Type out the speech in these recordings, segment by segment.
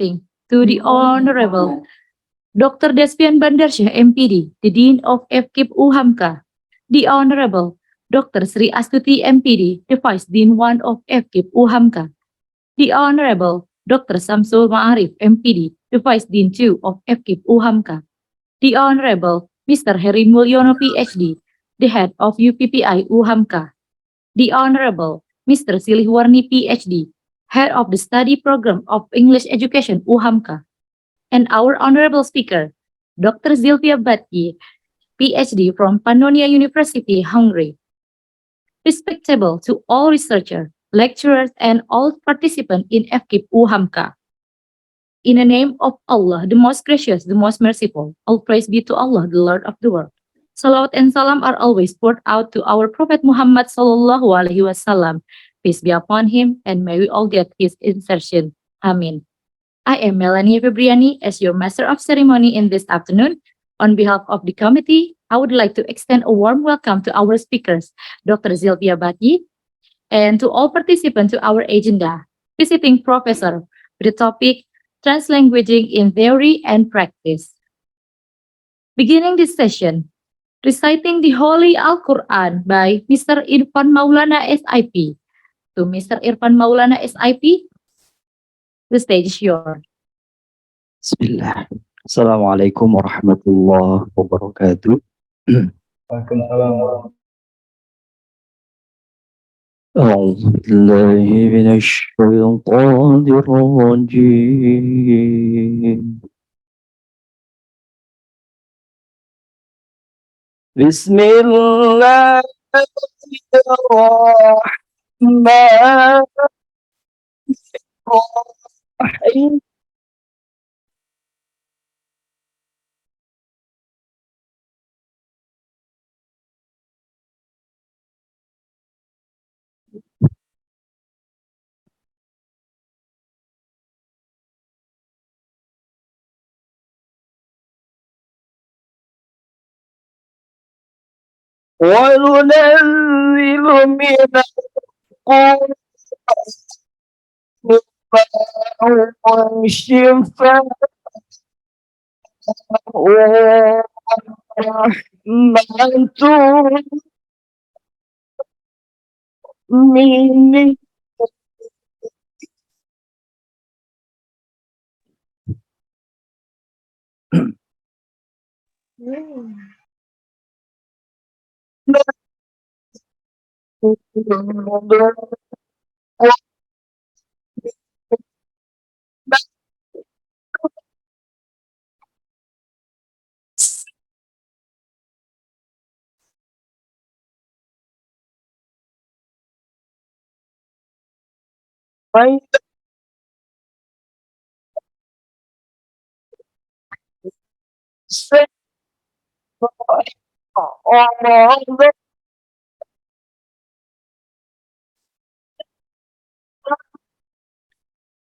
presenting to the Honorable Dr. Despian Bandarsyah, MPD, the Dean of FKIP UHAMKA, the Honorable Dr. Sri Astuti, MPD, the Vice Dean 1 of FKIP UHAMKA, the Honorable Dr. Samsul Ma'arif, MPD, the Vice Dean 2 of FKIP UHAMKA, the Honorable Mr. Heri Mulyono, PhD, the Head of UPPI UHAMKA, the Honorable Mr. Silihwarni, PhD, Head of the Study Program of English Education UHAMKA, and our Honorable Speaker, Dr. Szilvia Batsyi, PhD from Pannonia University, Hungary. Respectable to all researchers, lecturers, and all participants in FKIP UHAMKA. In the name of Allah, the most gracious, the most merciful, all praise be to Allah, the Lord of the world. Salawat and salam are always poured out to our Prophet Muhammad sallallahu alaihi wasallam. Peace be upon him, and may we all get his insertion. Amin. I am Melanie Febriani as your Master of Ceremony in this afternoon. On behalf of the committee, I would like to extend a warm welcome to our speakers, Dr. Szilvia Batsyi, and to all participants to our agenda, visiting professor with the topic Translanguaging in Theory and Practice. Beginning this session, reciting the Holy Al-Quran by Mr. Irfan Maulana SIP. To Mr. Irfan Maulana SIP, the stage is yours. Bismillah. Assalamualaikum warahmatullahi wabarakatuh. Waalaikumsalam. أعوذ بالله من الشيطان الرجيم. بسم الله الرحمن الرحيم. وننزل من القرآن ما هو شفاء ورحمة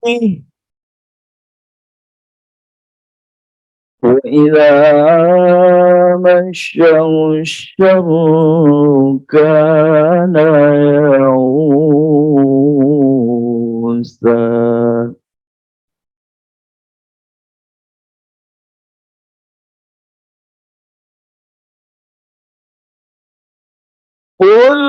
من وإذا مشوا الشر كان يئوسا قل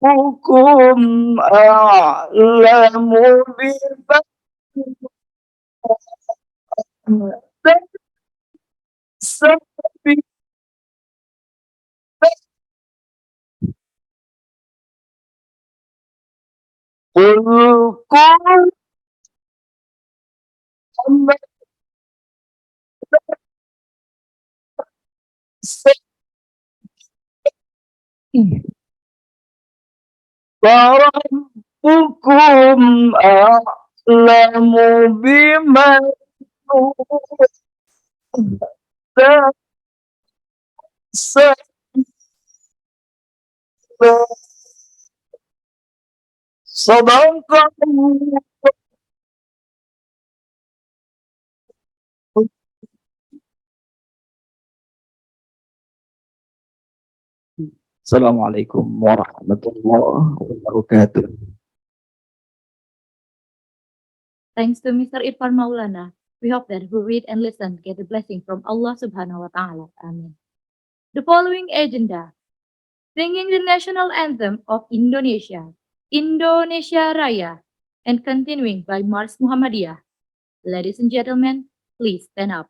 ربكم أعلم بما تكسبون قل كل فربكم أعلم بمن صدق Assalamualaikum warahmatullahi wabarakatuh. Thanks to Mr. Irfan Maulana. We hope that who read and listen get the blessing from Allah Subhanahu wa Ta'ala. Amin. The following agenda: singing the national anthem of Indonesia, Indonesia Raya, and continuing by Mars Muhammadiyah. Ladies and gentlemen, please stand up.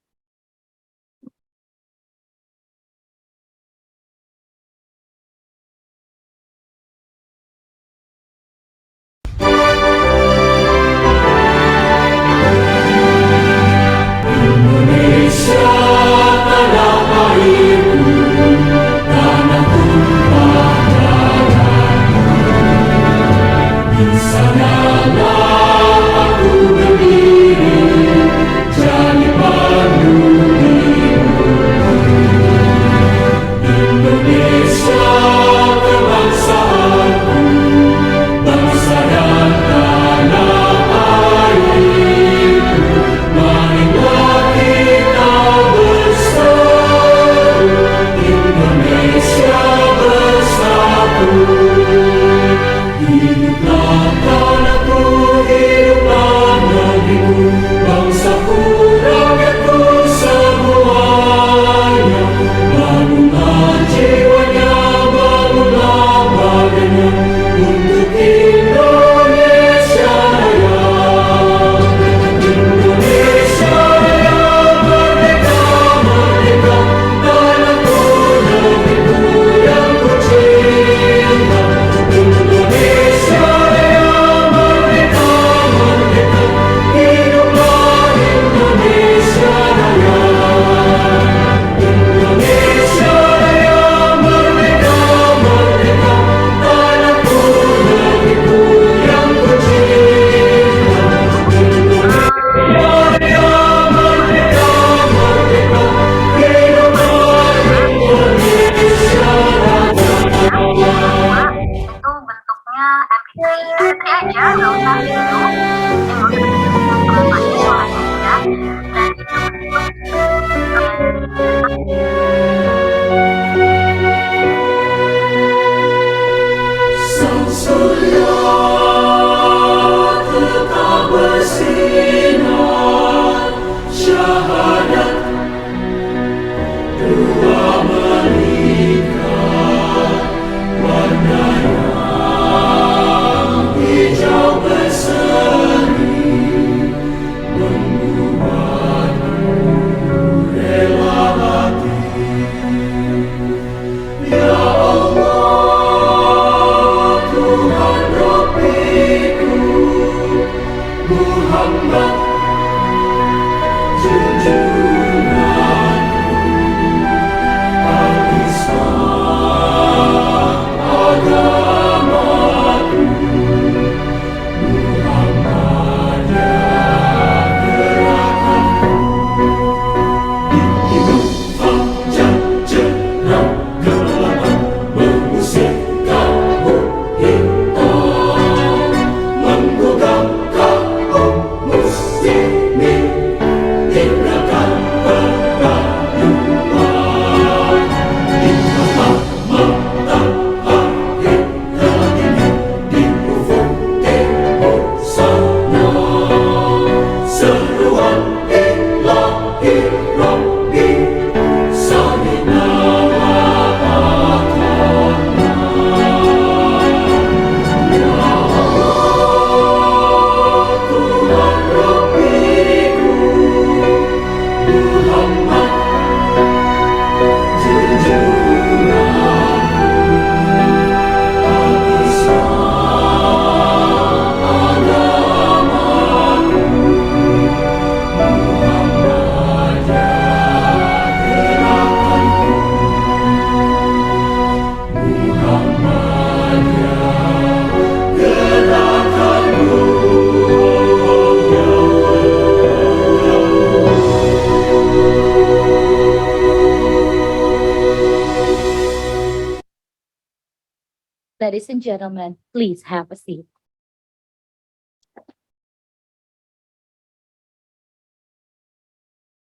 Ladies and gentlemen, please have a seat.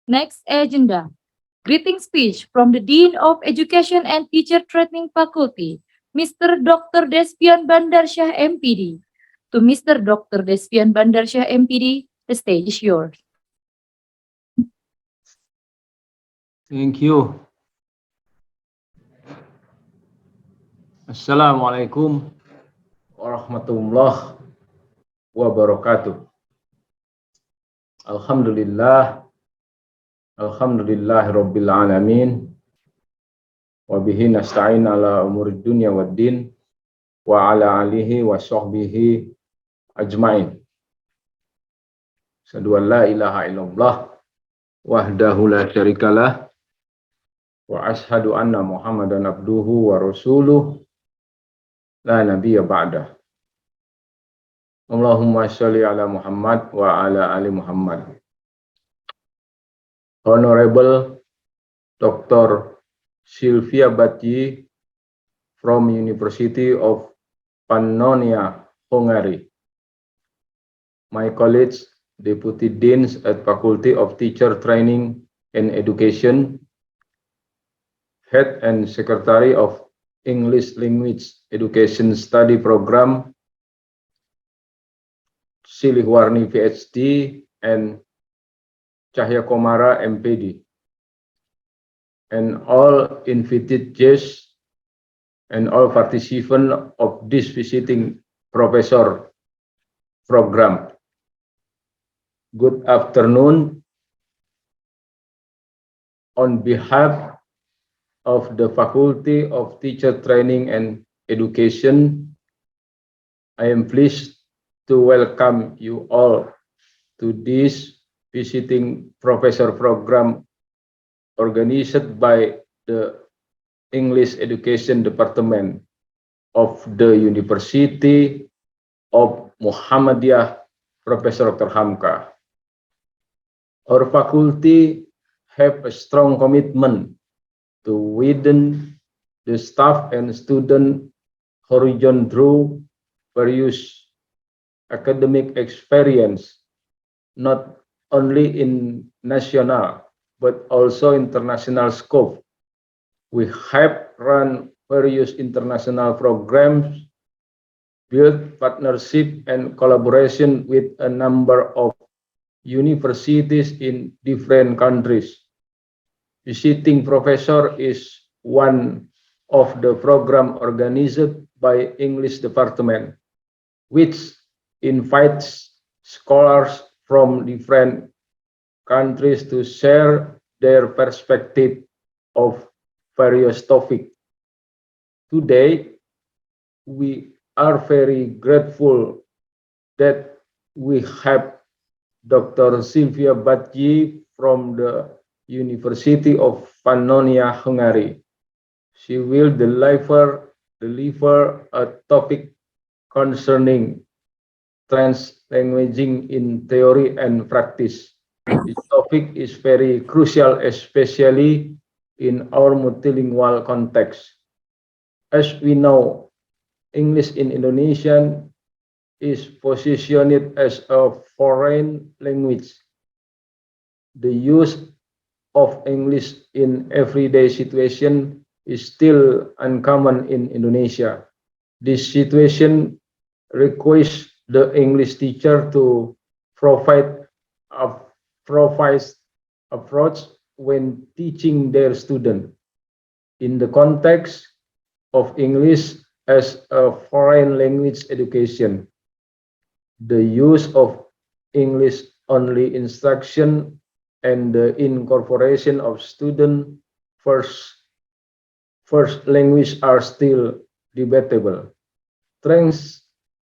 Next agenda, Greeting speech from the Dean of Education and Teacher Training Faculty, Mr. Dr. Despian Bandarsyah MPD. To Mr. Dr. Despian Bandarsyah MPD, the stage is yours. Thank you. Assalamualaikum warahmatullahi wabarakatuh. Alhamdulillah. Alhamdulillahirabbil alamin. Wa bihi nasta'in ala umurid dunya waddin wa ala alihi wa sahbihi ajmain. Asyhadu an la ilaha illallah wahdahu la syarikalah wa ashhadu anna Muhammadan abduhu wa rasuluh la nabiyya ba'dah. Allahumma sholli ala Muhammad wa ala ali Muhammad. Honorable Dr. Szilvia Batsyi from University of Pannonia, Hungary. My colleagues, Deputy Deans at Faculty of Teacher Training and Education, Head and Secretary of English Language Education Study Program, Siliwarni PhD, and Cahya Komara MPD, and all invited guests and all participants of this visiting professor program. Good afternoon. On behalf of the Faculty of Teacher Training and Education, I am pleased to welcome you all to this visiting professor program organized by the English Education Department of the University of Muhammadiyah, Professor Dr. HAMKA. Our faculty have a strong commitment to widen the staff and student horizon through various academic experience, not only in national but also international scope. We have run various international programs, built partnership and collaboration with a number of universities in different countries. Visiting professor is one of the program organized by English Department, which invites scholars from different countries to share their perspective of various topics. Today, we are very grateful that we have Dr. Szilvia Batsyi from the University of Pannonia, Hungary. She will deliver a topic concerning translanguaging in theory and practice. This topic is very crucial, especially in our multilingual context. As we know, English in Indonesian is positioned as a foreign language. The use of English in everyday situation is still uncommon in Indonesia. This situation requires the English teacher to provide a approach when teaching their student. In the context of English as a foreign language education, the use of English only instruction and the incorporation of student first language are still debatable.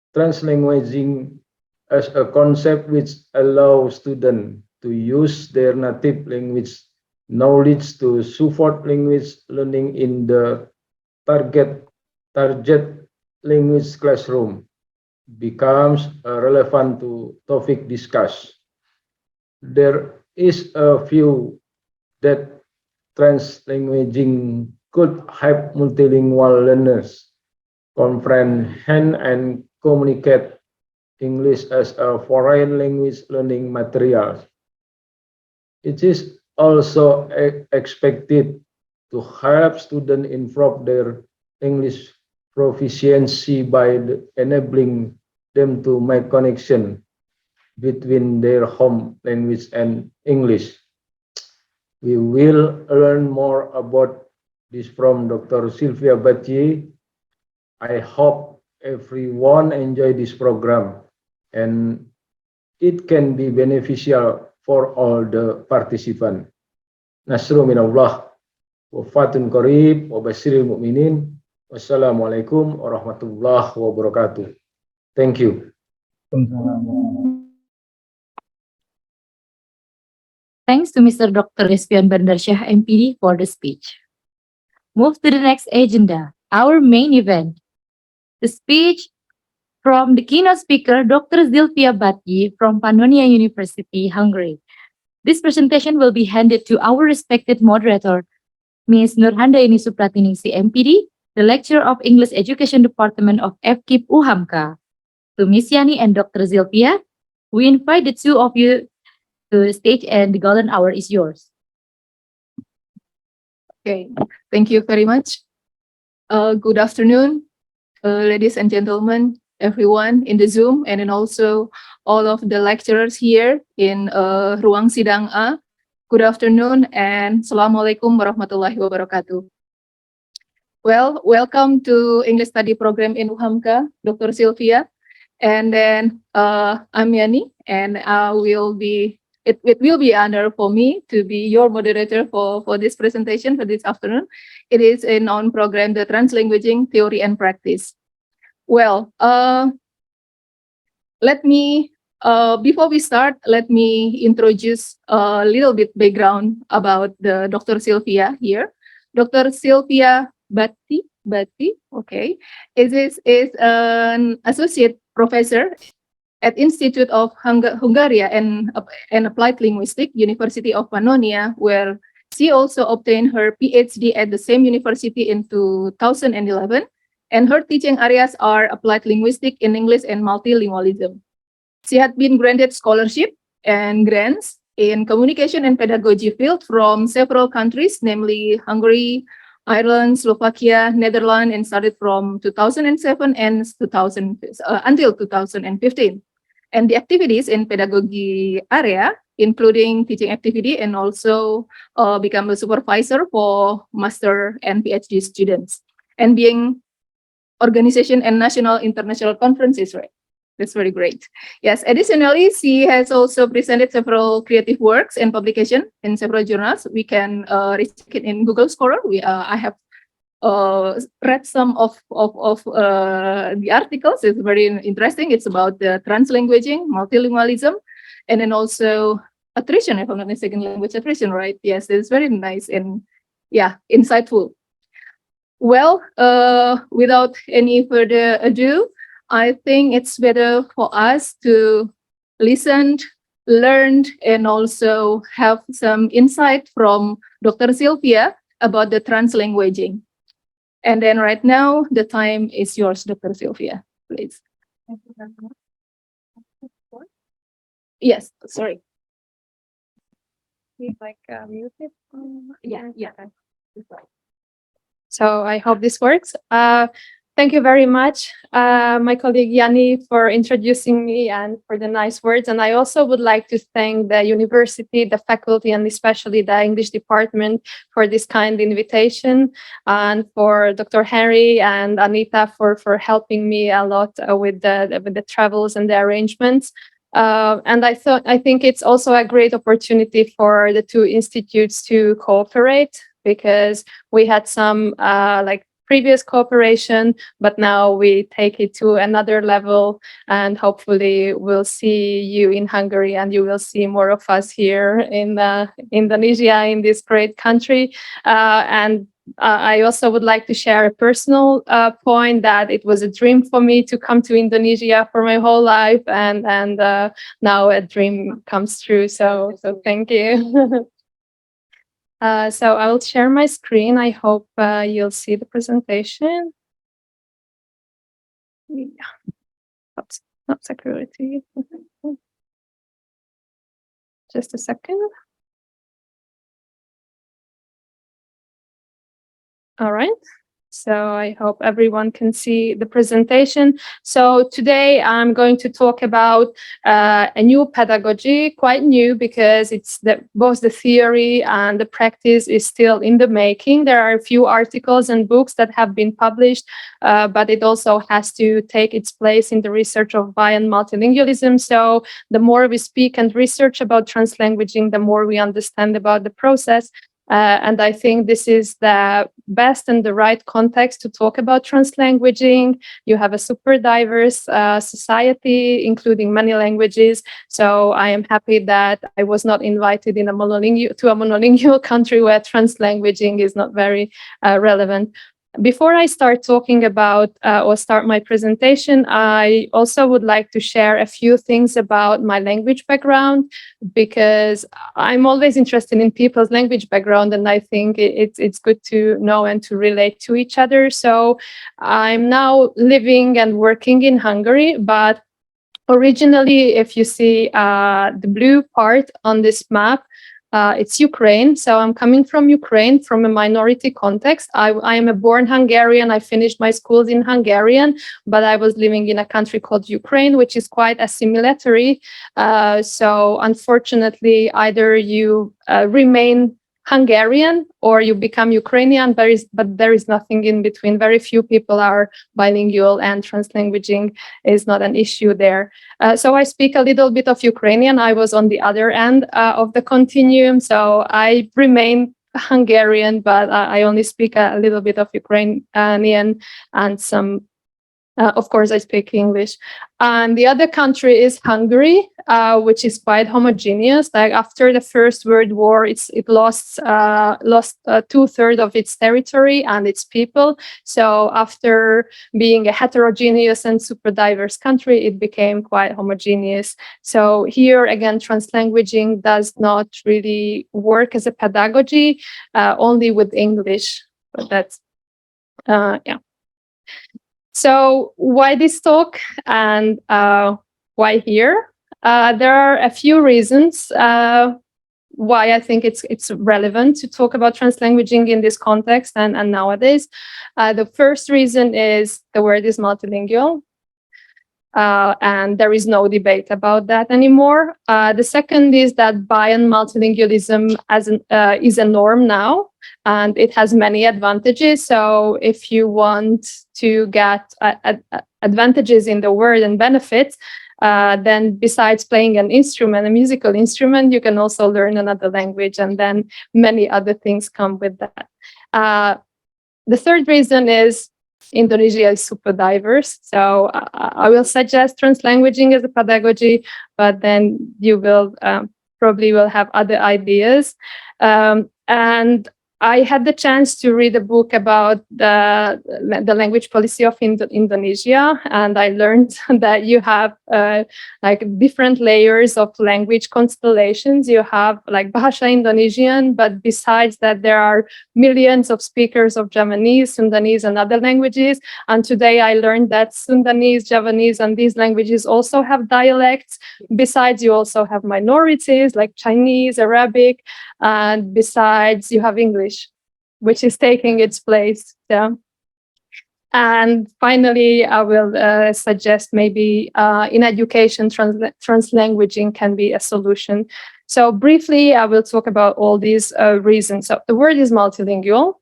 Translanguaging as a concept which allows students to use their native language knowledge to support language learning in the target language classroom becomes relevant to topic discussed. There is a view that translanguaging could help multilingual learners comprehend and communicate English as a foreign language learning material. It is also expected to help students improve their English proficiency by enabling them to make connection between their home language and English. We will learn more about this from Dr. Szilvia Batsyi. I hope everyone enjoy this program and it can be beneficial for all the participants. Nasru minallah wa fatun qarib wa basyiril mu'minin. Wassalamualaikum warahmatullahi wabarakatuh. Thank you. Thanks to Mr. Dr. Despian Bandarsyah, MPD, for the speech. Move to the next agenda, our main event. The speech from the keynote speaker, Dr. Szilvia Batsyi from PANNONIA University, Hungary. This presentation will be handed to our respected moderator, Ms. Nurhandaini Supratiningsi, MPD, the Lecturer of English Education Department of FKIP UHAMKA. To Ms. Yani and Dr. Szilvia, we invite the two of you to the stage and the golden hour is yours. Okay, thank you very much. Good afternoon, ladies and gentlemen, everyone in the Zoom, and then also all of the lecturers here in Ruang Sidang A. Good afternoon and Assalamualaikum warahmatullahi wabarakatuh. Well, welcome to English Study Program in UHAMKA, Dr. Szilvia. And then I'm Yani, and it will be an honor for me to be your moderator for this presentation for this afternoon. It is a non-program, the Translanguaging Theory and Practice. Well, before we start, let me introduce a little bit background about the Dr. Szilvia here. Dr. Szilvia Batsyi, okay, is an associate professor at Institute of Hungary and Applied Linguistics, University of Pannonia, where she also obtained her PhD at the same university in 2011. And her teaching areas are applied linguistics in English and multilingualism. She had been granted scholarship and grants in communication and pedagogy field from several countries, namely Hungary, Ireland, Slovakia, Netherlands, and started from 2007 and until 2015. And the activities in pedagogy area, including teaching activity and also become a supervisor for master and PhD students, and being organization and national international conferences, right? That's very great. Yes, additionally, she has also presented several creative works and publication in several journals. We can reach it in Google Scholar. I have read some of the articles. It's very interesting. It's about the translanguaging, multilingualism, and then also attrition, if I'm not mistaken, language attrition, right? Yes, it's very nice and yeah, insightful. Well, without any further ado, I think it's better for us to listen, learn, and also have some insight from Dr. Szilvia about the translanguaging. And then right now, the time is yours, Dr. Szilvia, please. Yes, sorry. Mute it? Yeah. So I hope this works. Thank you very much, my colleague Yani, for introducing me and for the nice words. And I also would like to thank the university, the faculty, and especially the English department for this kind invitation, and for Dr. Henry and Anita for helping me a lot with the travels and the arrangements. And I think it's also a great opportunity for the two institutes to cooperate, because we had some previous cooperation, but now we take it to another level, and hopefully we'll see you in Hungary and you will see more of us here in Indonesia, in this great country. And I also would like to share a personal point that it was a dream for me to come to Indonesia for my whole life, and now a dream comes true. So thank you. So I will share my screen. I hope you'll see the presentation. Yeah, not security. Just a second. All right. So I hope everyone can see the presentation. So today I'm going to talk about a new pedagogy, quite new because both the theory and the practice is still in the making. There are a few articles and books that have been published, but it also has to take its place in the research of Bayan multilingualism. So the more we speak and research about translanguaging, the more we understand about the process. And I think this is the best and the right context to talk about translanguaging. You have a super diverse society, including many languages. So I am happy that I was not invited to a monolingual country where translanguaging is not very relevant. Before I start talking about or start my presentation, I also would like to share a few things about my language background, because I'm always interested in people's language background, and I think it's good to know and to relate to each other. So I'm now living and working in Hungary, but originally, if you see the blue part on this map, it's Ukraine. So I'm coming from Ukraine, from a minority context. I am a born Hungarian. I finished my schools in Hungarian, but I was living in a country called Ukraine, which is quite assimilatory. So unfortunately, either you remain Hungarian or you become Ukrainian, but there is nothing in between. Very few people are bilingual, and translanguaging is not an issue there. So I speak a little bit of Ukrainian. I was on the other end of the continuum, so I remain Hungarian, but I only speak a little bit of Ukrainian and some. Of course, I speak English. And the other country is Hungary, which is quite homogeneous. Like after the First World War, it lost 2/3 of its territory and its people. So after being a heterogeneous and super diverse country, it became quite homogeneous. So here again, translanguaging does not really work as a pedagogy, only with English. But that's yeah. So why this talk and why here? There are a few reasons why I think it's relevant to talk about translanguaging in this context and nowadays. The first reason is the word is multilingual. And there is no debate about that anymore. The second is that Bayan multilingualism is a norm now, and it has many advantages. So if you want to get advantages in the word and benefits, then besides playing an instrument, a musical instrument, you can also learn another language, and then many other things come with that. The third reason is Indonesia is super diverse. So I will suggest translanguaging as a pedagogy, but then you will probably will have other ideas. And I had the chance to read a book about the language policy of Indonesia, and I learned that you have like different layers of language constellations. You have like Bahasa Indonesian, but besides that, there are millions of speakers of Javanese, Sundanese, and other languages. And today I learned that Sundanese, Javanese, and these languages also have dialects. Besides, you also have minorities like Chinese, Arabic, and besides, you have English, which is taking its place. Yeah. And finally, I will suggest maybe in education, translanguaging can be a solution. So briefly, I will talk about all these reasons. So the word is multilingual.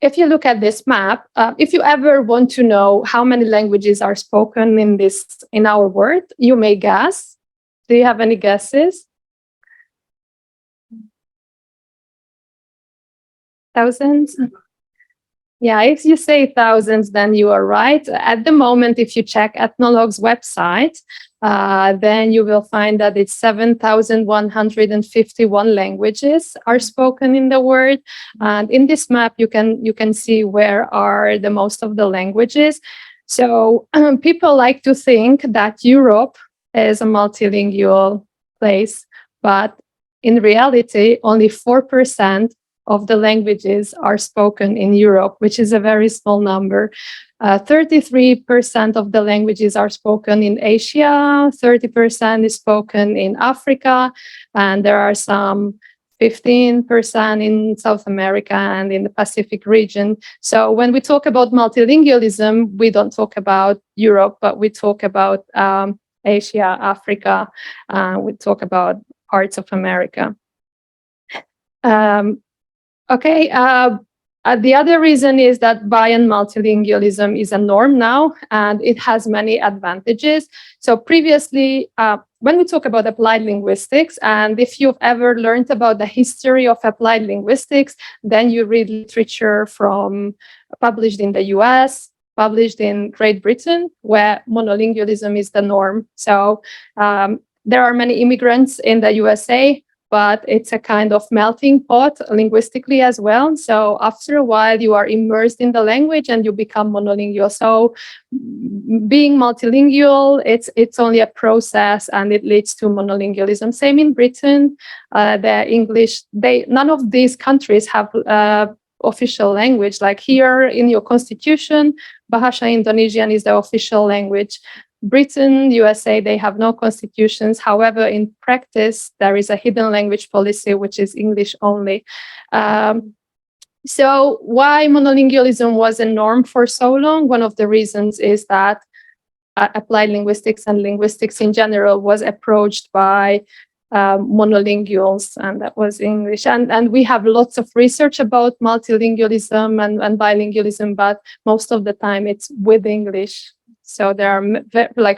If you look at this map, if you ever want to know how many languages are spoken in our world, you may guess. Do you have any guesses? Thousands? Yeah, if you say thousands, then you are right. At the moment, if you check Ethnologue's website, then you will find that it's 7,151 languages are spoken in the world. And in this map, you can see where are the most of the languages. So people like to think that Europe is a multilingual place, but in reality, only 4% of the languages are spoken in Europe, which is a very small number. 33% of the languages are spoken in Asia, 30% is spoken in Africa, and there are some 15% in South America and in the Pacific region. So when we talk about multilingualism, we don't talk about Europe, but we talk about Asia, Africa, we talk about parts of America. The other reason is that multilingualism is a norm now, and it has many advantages. So previously, when we talk about applied linguistics, and if you've ever learned about the history of applied linguistics, then you read literature published in the US, published in Great Britain, where monolingualism is the norm. So there are many immigrants in the USA, but it's a kind of melting pot linguistically as well. So after a while, you are immersed in the language and you become monolingual. So being multilingual, it's only a process, and it leads to monolingualism. Same in Britain, the English, none of these countries have official language. Like here in your constitution, Bahasa Indonesian is the official language. Britain, USA, they have no constitutions. However, in practice, there is a hidden language policy, which is English only. So why monolingualism was a norm for so long? One of the reasons is that applied linguistics and linguistics in general was approached by monolinguals, and that was English. And we have lots of research about multilingualism and bilingualism, but most of the time it's with English. So there are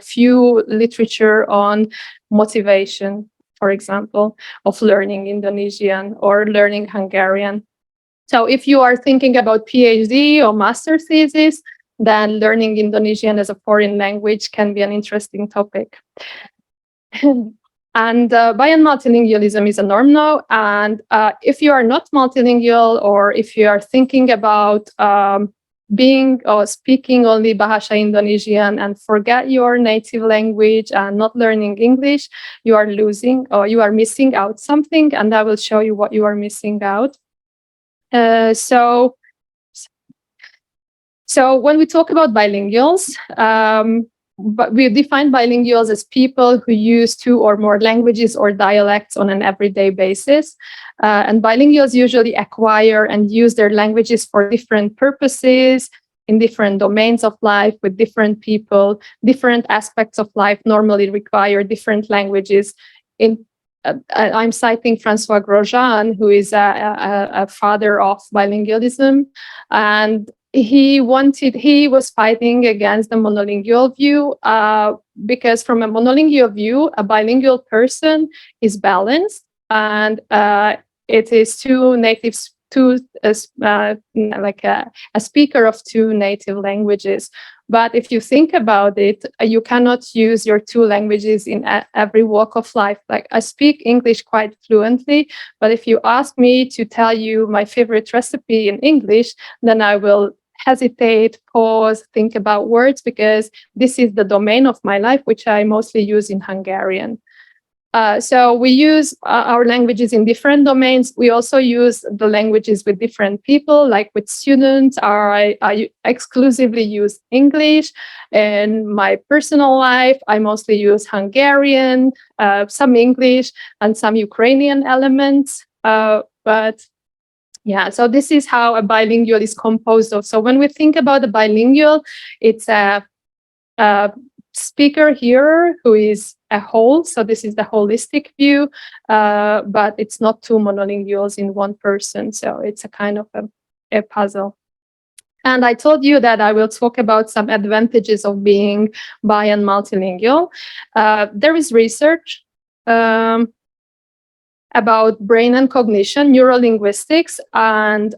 few literature on motivation, for example, of learning Indonesian or learning Hungarian. So if you are thinking about PhD or master thesis, then learning Indonesian as a foreign language can be an interesting topic. And multilingualism is a norm now. And if you are not multilingual, or if you are thinking about being or speaking only Bahasa Indonesian and forget your native language and not learning English, you are losing or you are missing out something, and I will show you what you are missing out. So when we talk about bilinguals, but we define bilinguals as people who use 2 or more languages or dialects on an everyday basis. And bilinguals usually acquire and use their languages for different purposes, in different domains of life, with different people. Different aspects of life normally require different languages. I'm citing François Grosjean, who is a father of bilingualism, and he was fighting against the monolingual view, because from a monolingual view, a bilingual person is balanced, and it is a speaker of 2 native languages. But if you think about it, you cannot use your 2 languages in every walk of life. Like, I speak English quite fluently, but if you ask me to tell you my favorite recipe in English, then I will hesitate, pause, think about words, because this is the domain of my life, which I mostly use in Hungarian. So we use our languages in different domains. We also use the languages with different people, like with students. I exclusively use English. In my personal life, I mostly use Hungarian, some English, and some Ukrainian elements. But yeah, so this is how a bilingual is composed of. So when we think about a bilingual, it's a speaker here who is a whole. So this is the holistic view, but it's not 2 monolinguals in one person. So it's a kind of a puzzle. And I told you that I will talk about some advantages of being bi and multilingual. There is research about brain and cognition, neurolinguistics, and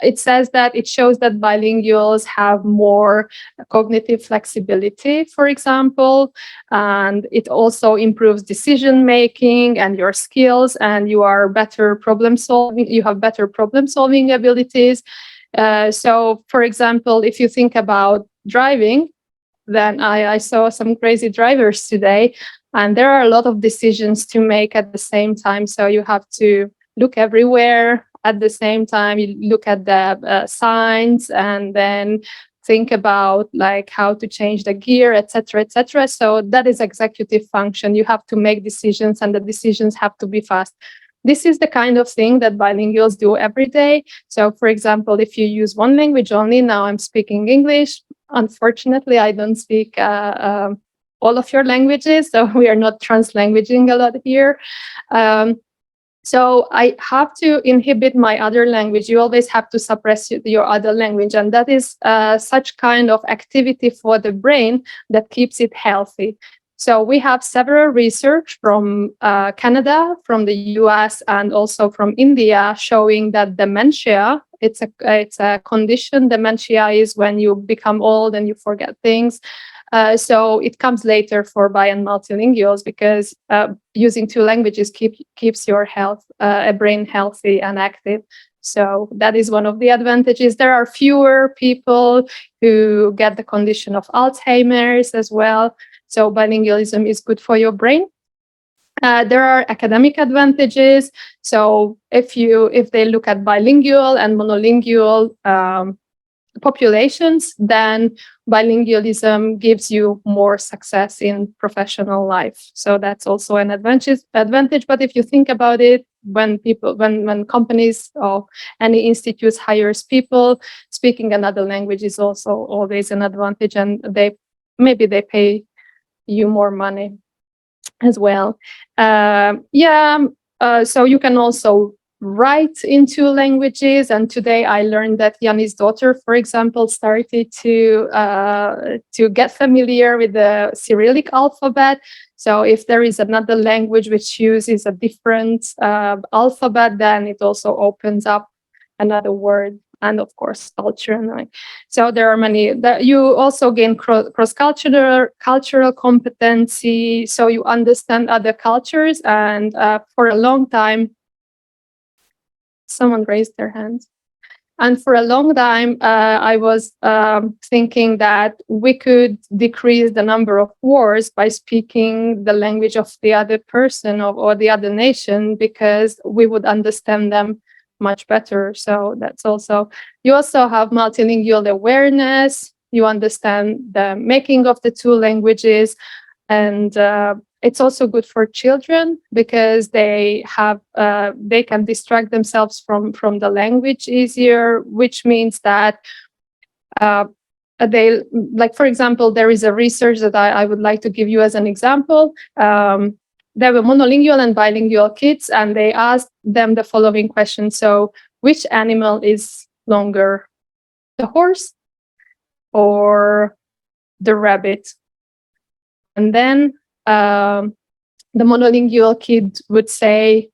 it says that it shows that bilinguals have more cognitive flexibility, for example, and it also improves decision making and your skills, and you are better problem solving. You have better problem solving abilities. So, for example, if you think about driving, then I saw some crazy drivers today. And there are a lot of decisions to make at the same time. So you have to look everywhere at the same time. You look at the signs and then think about like how to change the gear, etc., etc. So that is executive function. You have to make decisions, and the decisions have to be fast. this is the kind of thing that bilinguals do every day. So, for example, if you use one language only, now I'm speaking English. Unfortunately, I don't speak all of your languages, so we are not translanguaging a lot here. So I have to inhibit my other language. You always have to suppress your other language. And that is such kind of activity for the brain that keeps it healthy. So we have several research from Canada, from the US, and also from India showing that dementia, it's a condition. Dementia is when you become old and you forget things. So it comes later for bi and multilinguals because using two languages keeps your brain healthy and active. So that is one of the advantages. There are fewer people who get the condition of Alzheimer's as well. So bilingualism is good for your brain. There are academic advantages. So if they look at bilingual and monolingual populations, then bilingualism gives you more success in professional life. So that's also an advantage. But if you think about it, when companies or any institutes hires people, speaking another language is also always an advantage, and they pay you more money as well. So you can also write in two languages. And today I learned that Yanni's daughter, for example, started to get familiar with the Cyrillic alphabet. So if there is another language which uses a different alphabet, then it also opens up another word. And of course, culture. So there are many that you also gain cultural competency. So you understand other cultures. And for a long time, someone raised their hands. And for a long time, I was thinking that we could decrease the number of wars by speaking the language of the other person or the other nation, because we would understand them much better. So that's also, you also have multilingual awareness. You understand the making of the two languages, and it's also good for children because they can distract themselves from the language easier, which means that they, like, for example, there is a research that I would like to give you as an example. There were monolingual and bilingual kids, and they asked them the following question. So, which animal is longer, the horse or the rabbit? And then the monolingual kid would say,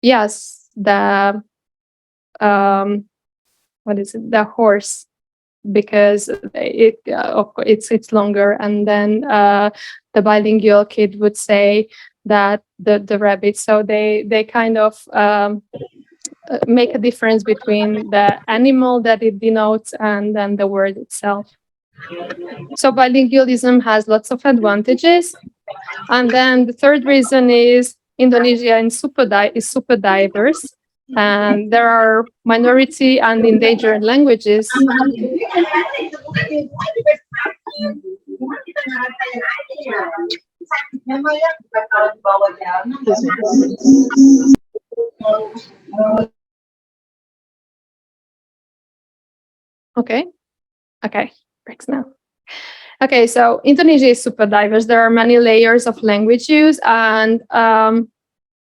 yes, the horse, because it's longer. And then the bilingual kid would say that the rabbit. So they kind of make a difference between the animal that it denotes and then the word itself. So bilingualism has lots of advantages. And then the third reason is Indonesia is super diverse. And there are minority and endangered languages. Okay, breaks now. Okay, so Indonesia is super diverse. There are many layers of language use, and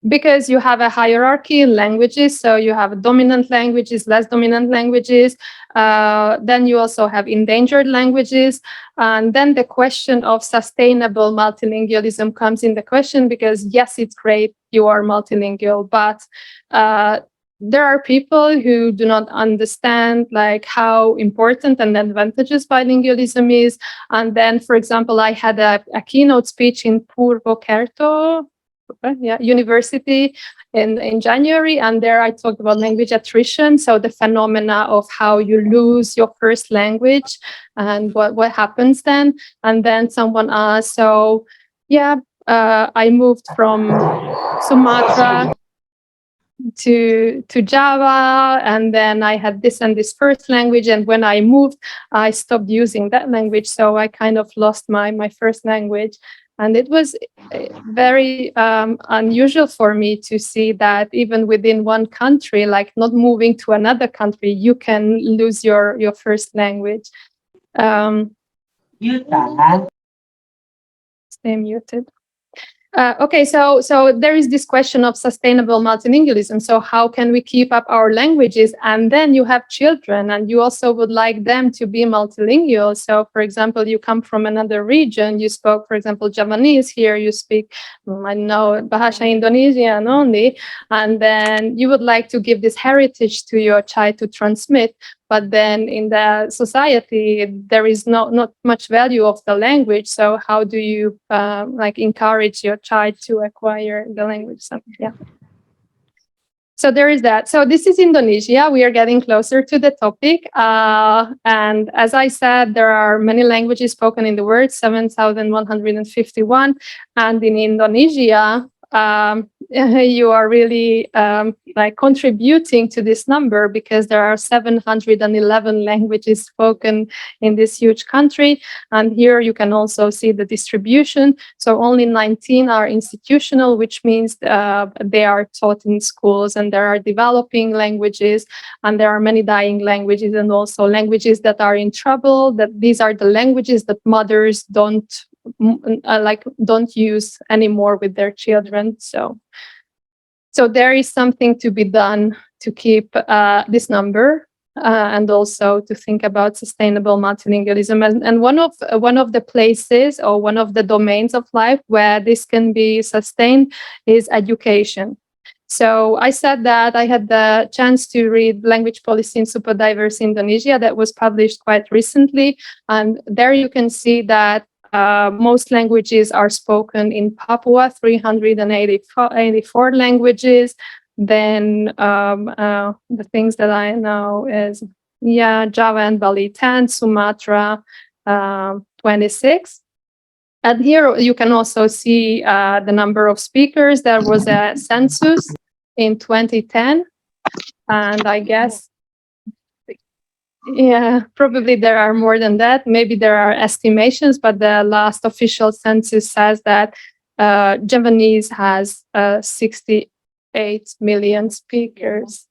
because you have a hierarchy in languages, so you have dominant languages, less dominant languages, then you also have endangered languages, and then the question of sustainable multilingualism comes in the question, because yes, it's great, you are multilingual, but there are people who do not understand like how important and advantageous bilingualism is. And then, for example, I had a keynote speech in Purwokerto University in January, and there I talked about language attrition, so the phenomena of how you lose your first language and what happens then. And then someone asked, so yeah, I moved from Sumatra to Java, and then I had this and this first language, and when I moved I stopped using that language, so I kind of lost my first language. And it was very unusual for me to see that even within one country, like not moving to another country, you can lose your first language. Stay muted. Okay, so there is this question of sustainable multilingualism. So how can we keep up our languages? And then you have children, and you also would like them to be multilingual. So, for example, you come from another region. You spoke, for example, Javanese. Here you speak, I know, Bahasa Indonesian only, and then you would like to give this heritage to your child to transmit. But then in the society, there is not much value of the language. So how do you like encourage your child to acquire the language? Yeah. So there is that. So this is Indonesia. We are getting closer to the topic. And as I said, there are many languages spoken in the world, 7,151. And in Indonesia, you are really like contributing to this number, because there are 711 languages spoken in this huge country. And here you can also see the distribution. So only 19 are institutional, which means they are taught in schools, and there are developing languages, and there are many dying languages, and also languages that are in trouble. That these are the languages that mothers don't use anymore with their children. So there is something to be done to keep this number, and also to think about sustainable multilingualism. And one of the places, or one of the domains of life where this can be sustained is education. So I said that I had the chance to read Language Policy in Super Diverse Indonesia that was published quite recently, and there you can see that most languages are spoken in Papua, 384 languages. Then the things that I know is, Java and Bali 10, Sumatra 26. And here you can also see the number of speakers. There was a census in 2010, and I guess, probably there are more than that. Maybe there are estimations, but the last official census says that Javanese has 68 million speakers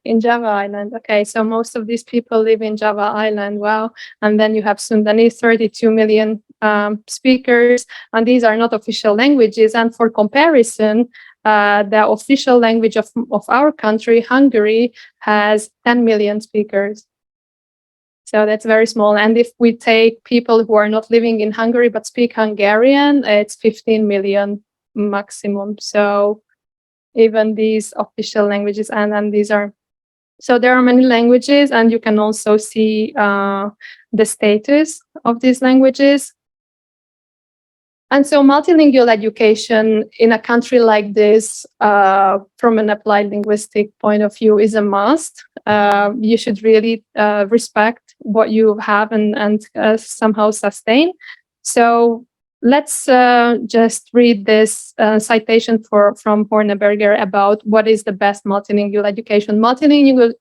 in Java Island. Okay, so most of these people live in Java Island. Wow. And then you have Sundanese, 32 million speakers, and these are not official languages. And for comparison, the official language of our country, Hungary, has 10 million speakers. So that's very small. And if we take people who are not living in Hungary but speak Hungarian, it's 15 million maximum. So even these official languages, and these are, so there are many languages, and you can also see the status of these languages. And so multilingual education in a country like this, from an applied linguistic point of view, is a must. You should really respect what you have and somehow sustain. So let's just read this citation from Horneberger about what is the best multilingual education. Multilingual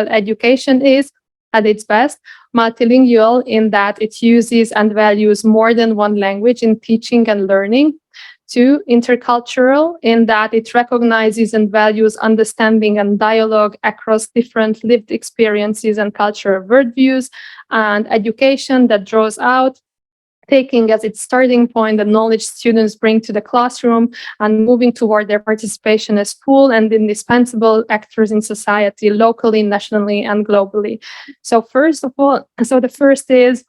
education is, at its best, multilingual in that it uses and values more than one language in teaching and learning. 2, intercultural in that it recognizes and values understanding and dialogue across different lived experiences and cultural worldviews. And education that draws out, taking as its starting point the knowledge students bring to the classroom and moving toward their participation as full and indispensable actors in society, locally, nationally, and globally. So first of all, the first is,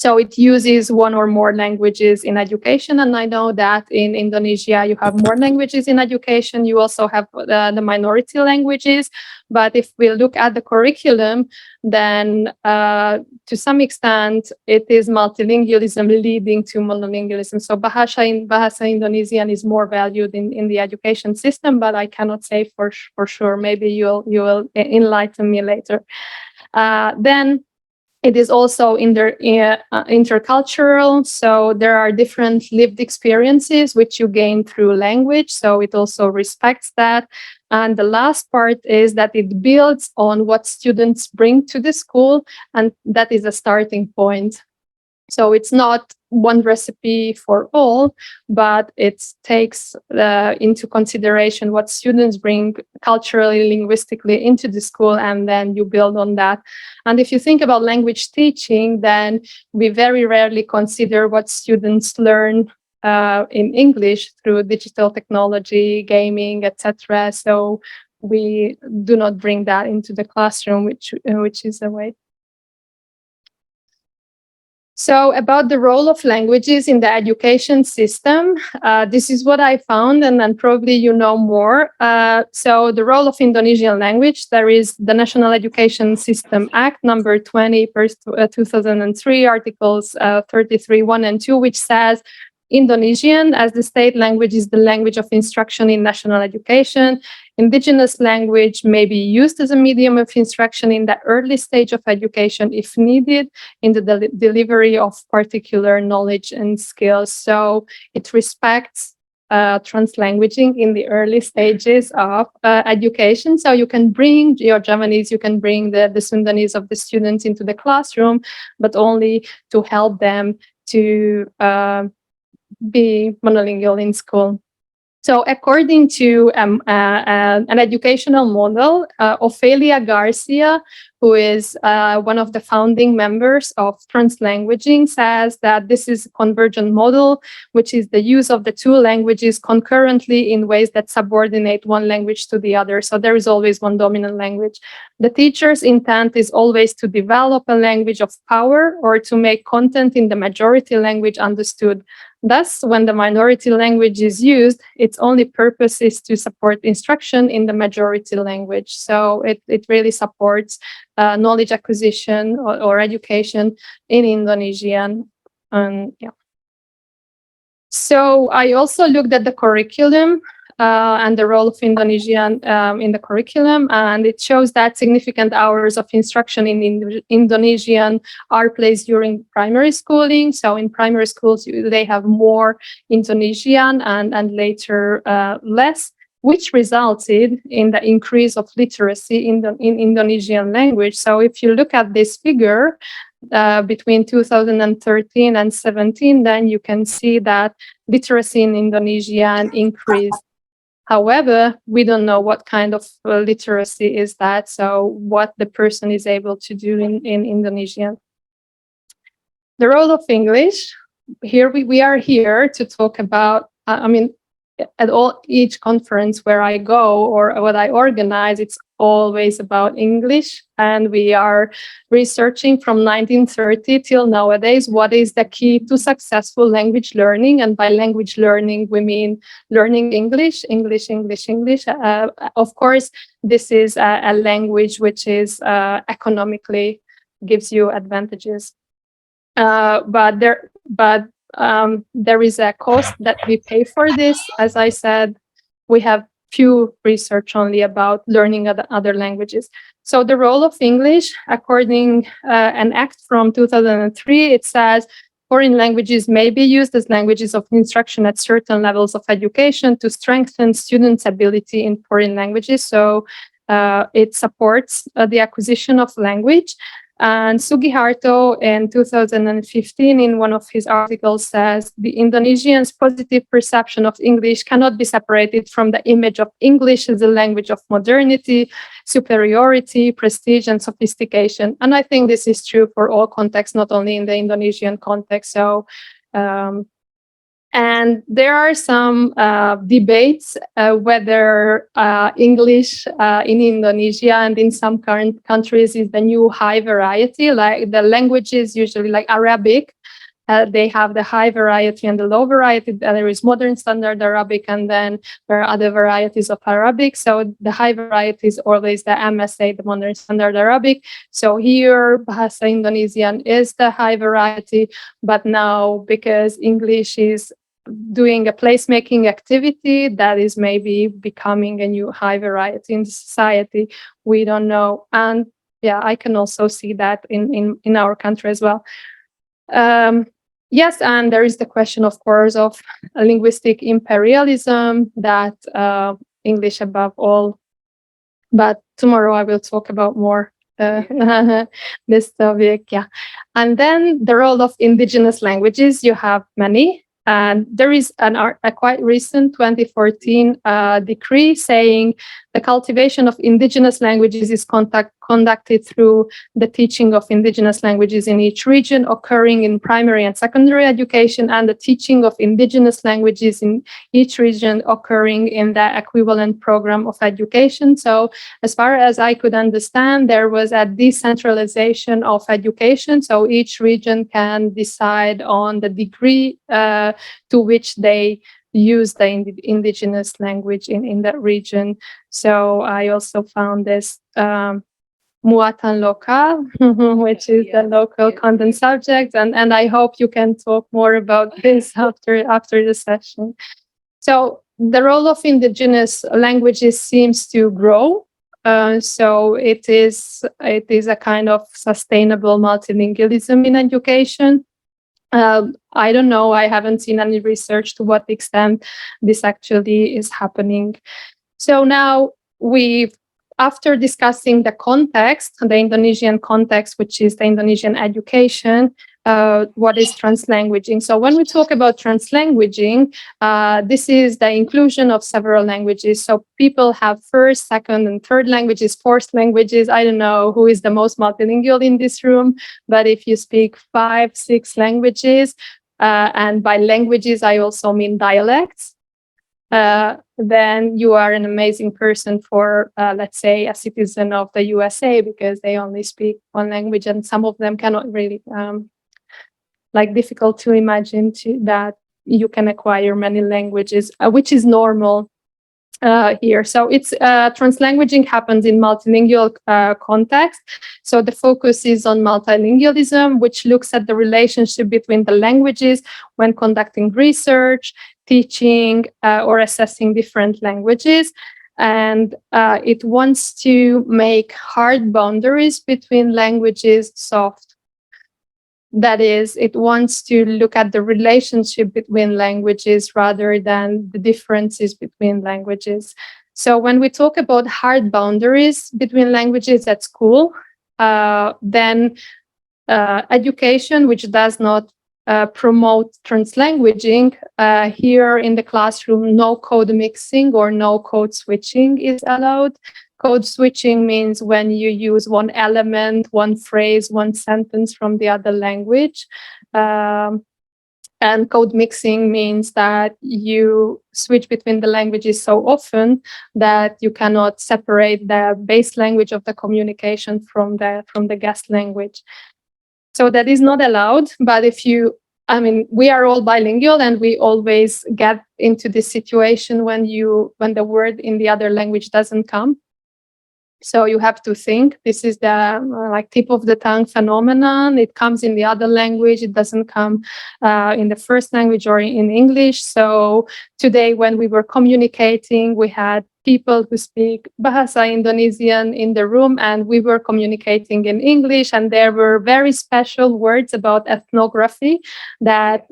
so it uses one or more languages in education. And I know that in Indonesia, you have more languages in education. You also have the minority languages. But if we look at the curriculum, then to some extent, it is multilingualism leading to monolingualism. So Bahasa Indonesian is more valued in the education system, but I cannot say for sure. Maybe you will enlighten me later. Then it is also intercultural, so there are different lived experiences which you gain through language, so it also respects that. And the last part is that it builds on what students bring to the school, and that is a starting point. So it's not one recipe for all, but it takes into consideration what students bring culturally, linguistically into the school, and then you build on that. And if you think about language teaching, then we very rarely consider what students learn in English through digital technology, gaming, etc. So we do not bring that into the classroom, which is a way. So about the role of languages in the education system, this is what I found, and then probably you know more. So the role of Indonesian language, there is the National Education System Act number 20 per 2003, articles 33, 1 and 2, which says Indonesian as the state language is the language of instruction in national education. Indigenous language may be used as a medium of instruction in the early stage of education if needed in the delivery of particular knowledge and skills. So it respects translanguaging in the early stages of education. So you can bring your Javanese, you can bring the Sundanese of the students into the classroom, but only to help them to be monolingual in school. So according to an educational model, Ofelia Garcia, who is one of the founding members of Translanguaging, says that this is a convergent model, which is the use of the two languages concurrently in ways that subordinate one language to the other. So there is always one dominant language. The teacher's intent is always to develop a language of power or to make content in the majority language understood. Thus, when the minority language is used, its only purpose is to support instruction in the majority language. So it really supports knowledge acquisition or education in Indonesian. Yeah. So I also looked at the curriculum and the role of Indonesian in the curriculum, and it shows that significant hours of instruction in Indonesian are placed during primary schooling. So in primary schools, they have more Indonesian and later less, which resulted in the increase of literacy in Indonesian language. So if you look at this figure, between 2013 and 17, then you can see that literacy in Indonesian increased. However, we don't know what kind of literacy is that, so what the person is able to do in Indonesian. The role of English, here we are here to talk about, at each conference where I go or what I organize, it's always about English. And we are researching from 1930 till nowadays, what is the key to successful language learning? And by language learning, we mean learning English. Of course, this is a language which is economically gives you advantages. But there is a cost that we pay for this. As I said, we have few research only about learning other languages. So the role of English, according an act from 2003, it says foreign languages may be used as languages of instruction at certain levels of education to strengthen students' ability in foreign languages. So it supports the acquisition of language. And Sugiharto in 2015, in one of his articles, says the Indonesians' positive perception of English cannot be separated from the image of English as a language of modernity, superiority, prestige, and sophistication. And I think this is true for all contexts, not only in the Indonesian context. So, and there are some debates whether English in Indonesia and in some current countries is the new high variety. Like the languages usually like Arabic, they have the high variety and the low variety. There is modern standard Arabic, and then there are other varieties of Arabic. So the high variety is always the MSA, the modern standard Arabic. So here, Bahasa Indonesian is the high variety, but now because English is doing a placemaking activity that is maybe becoming a new high variety in society, we don't know. And yeah, I can also see that in our country as well. Yes, and there is the question, of course, of linguistic imperialism, that English above all. But tomorrow I will talk about more this topic. Yeah. And then the role of indigenous languages, you have many. And there is a quite recent 2014 decree saying the cultivation of indigenous languages is conducted through the teaching of indigenous languages in each region, occurring in primary and secondary education, and the teaching of indigenous languages in each region occurring in the equivalent program of education. So as far as I could understand, there was a decentralization of education. So each region can decide on the degree to which they use the indigenous language in that region. So I also found this Muatan Local, which is the local content subject. And I hope you can talk more about this after the session. So the role of indigenous languages seems to grow. So it is a kind of sustainable multilingualism in education. I don't know, I haven't seen any research to what extent this actually is happening. So now after discussing the context, the Indonesian context, which is the Indonesian education, what is translanguaging? So when we talk about translanguaging, this is the inclusion of several languages. So people have first, second, and third languages, fourth languages. I don't know who is the most multilingual in this room, but if you speak 5, 6 languages, and by languages, I also mean dialects, then you are an amazing person for, let's say, a citizen of the USA, because they only speak one language, and some of them cannot really, difficult to imagine that you can acquire many languages, which is normal here. So it's translanguaging happens in multilingual context. So the focus is on multilingualism, which looks at the relationship between the languages when conducting research, teaching, or assessing different languages. And it wants to make hard boundaries between languages soft. That is, it wants to look at the relationship between languages rather than the differences between languages. So when we talk about hard boundaries between languages at school, then education, which does not promote translanguaging, here in the classroom, no code mixing or no code switching is allowed. Code switching means when you use one element, one phrase, one sentence from the other language. And code mixing means that you switch between the languages so often that you cannot separate the base language of the communication from the guest language. So that is not allowed. But we are all bilingual, and we always get into this situation when the word in the other language doesn't come. So you have to think, this is the tip of the tongue phenomenon. It comes in the other language. It doesn't come in the first language or in English. So today when we were communicating, we had people who speak Bahasa Indonesian in the room, and we were communicating in English, and there were very special words about ethnography that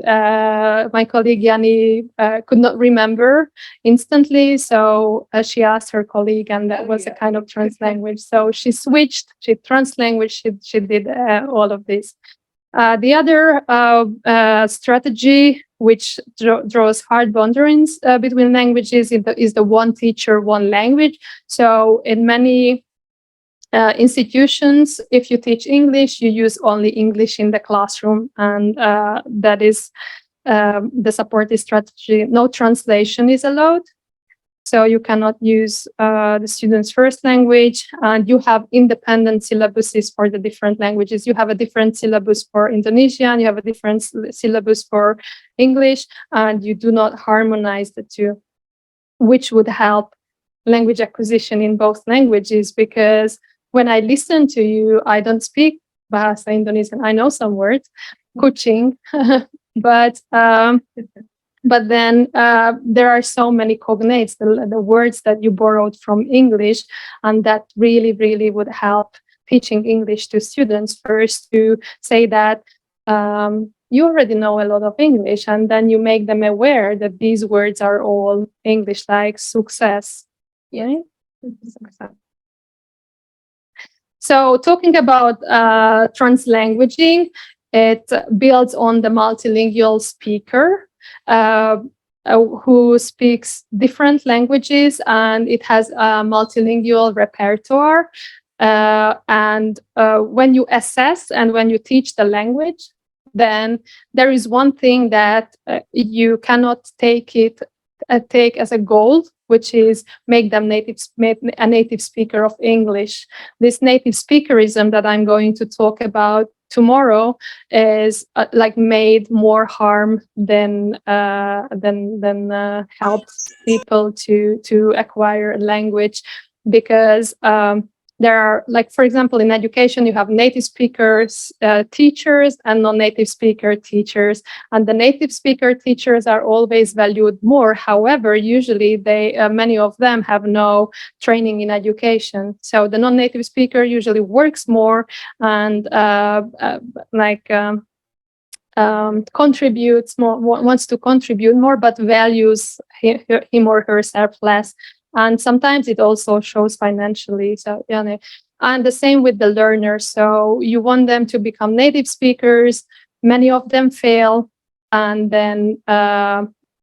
my colleague Yanni could not remember instantly. So she asked her colleague, and that was a kind of translanguage. So she switched, she translanguaged, she did all of this. The other strategy, which draws hard boundaries between languages, is the one teacher, one language. So in many institutions, if you teach English, you use only English in the classroom, and that is the supportive strategy. No translation is allowed. So you cannot use the student's first language, and you have independent syllabuses for the different languages. You have a different syllabus for Indonesian, you have a different syllabus for English, and you do not harmonize the two, which would help language acquisition in both languages. Because when I listen to you, I don't speak Bahasa Indonesian. I know some words, kucing, but then there are so many cognates, the words that you borrowed from English, and that really, really would help teaching English to students. First, to say that you already know a lot of English, and then you make them aware that these words are all English, like success. Yeah? So talking about translanguaging, it builds on the multilingual speaker who speaks different languages, and it has a multilingual repertoire. And when you assess and when you teach the language, then there is one thing that you cannot take as a goal, which is make them a native speaker of English. This native speakerism that I'm going to talk about tomorrow is like made more harm than helps people to acquire a language, because there are, like, for example, in education, you have native speakers, teachers, and non-native speaker teachers. And the native speaker teachers are always valued more. However, usually many of them have no training in education. So the non-native speaker usually works more and contributes more, wants to contribute more, but values him or herself less. And sometimes it also shows financially. So, yeah, and the same with the learners. So you want them to become native speakers. Many of them fail, and then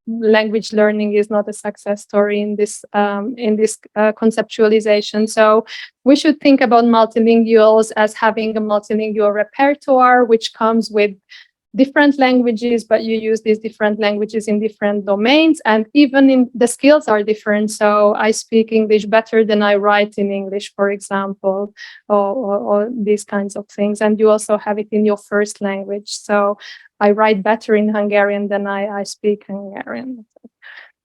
language learning is not a success story in this conceptualization. So we should think about multilinguals as having a multilingual repertoire, which comes with different languages, but you use these different languages in different domains, and even in the skills are different. So I speak English better than I write in English, for example, or these kinds of things. And you also have it in your first language. So I write better in Hungarian than I speak Hungarian.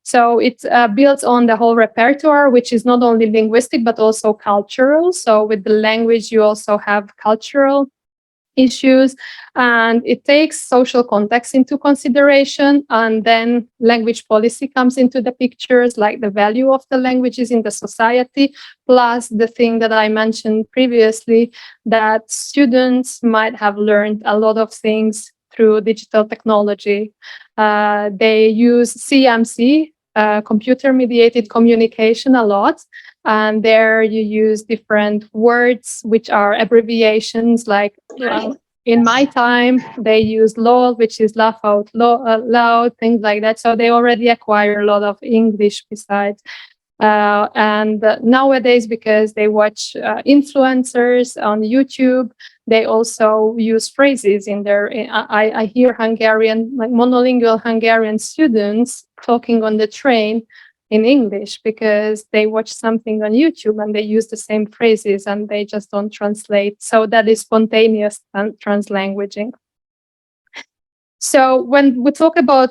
So it builds on the whole repertoire, which is not only linguistic, but also cultural. So with the language, you also have cultural issues, and it takes social context into consideration, and then language policy comes into the pictures, like the value of the languages in the society, plus the thing that I mentioned previously, that students might have learned a lot of things through digital technology. They use CMC, computer-mediated communication, a lot. And there you use different words, which are abbreviations, like in my time, they use LOL, which is laugh out loud, things like that. So they already acquire a lot of English besides. And nowadays, because they watch influencers on YouTube, they also use phrases in their, I hear Hungarian, like monolingual Hungarian students talking on the train in English, because they watch something on YouTube and they use the same phrases and they just don't translate. So that is spontaneous translanguaging. So when we talk about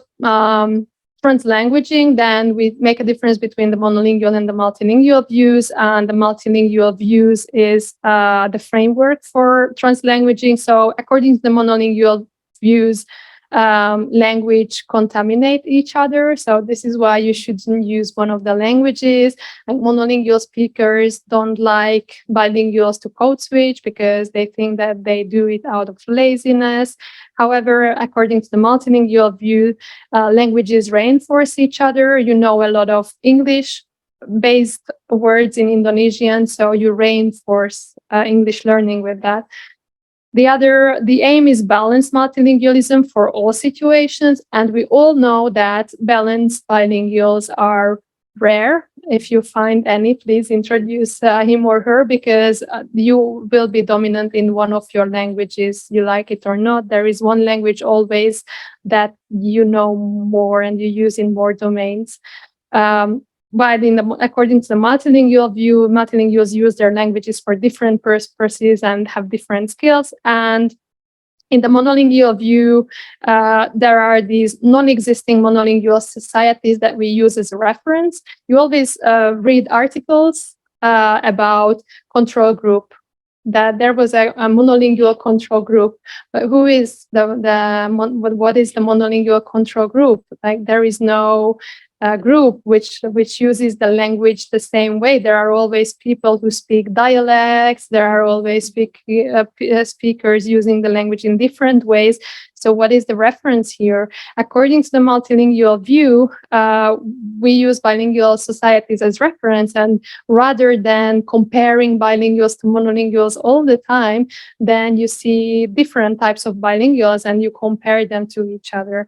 translanguaging, then we make a difference between the monolingual and the multilingual views, and the multilingual views is the framework for translanguaging. So according to the monolingual views, language contaminate each other. So this is why you shouldn't use one of the languages. And monolingual speakers don't like bilinguals to code switch, because they think that they do it out of laziness. However, according to the multilingual view, languages reinforce each other. You know a lot of English-based words in Indonesian, so you reinforce English learning with that. The aim is balanced multilingualism for all situations, and we all know that balanced bilinguals are rare. If you find any, please introduce him or her, because you will be dominant in one of your languages, you like it or not. There is one language always that you know more and you use in more domains. But according to the multilingual view, multilinguals use their languages for different purposes and have different skills. And in the monolingual view, there are these non-existing monolingual societies that we use as a reference. You always read articles about control group, that there was a monolingual control group. But who is what is the monolingual control group? Like, there is no group which uses the language the same way. There are always people who speak dialects. There are always speakers using the language in different ways. So So what is the reference here? According to the multilingual view, we use bilingual societies as reference, and rather than comparing bilinguals to monolinguals all the time, then you see different types of bilinguals and you compare them to each other.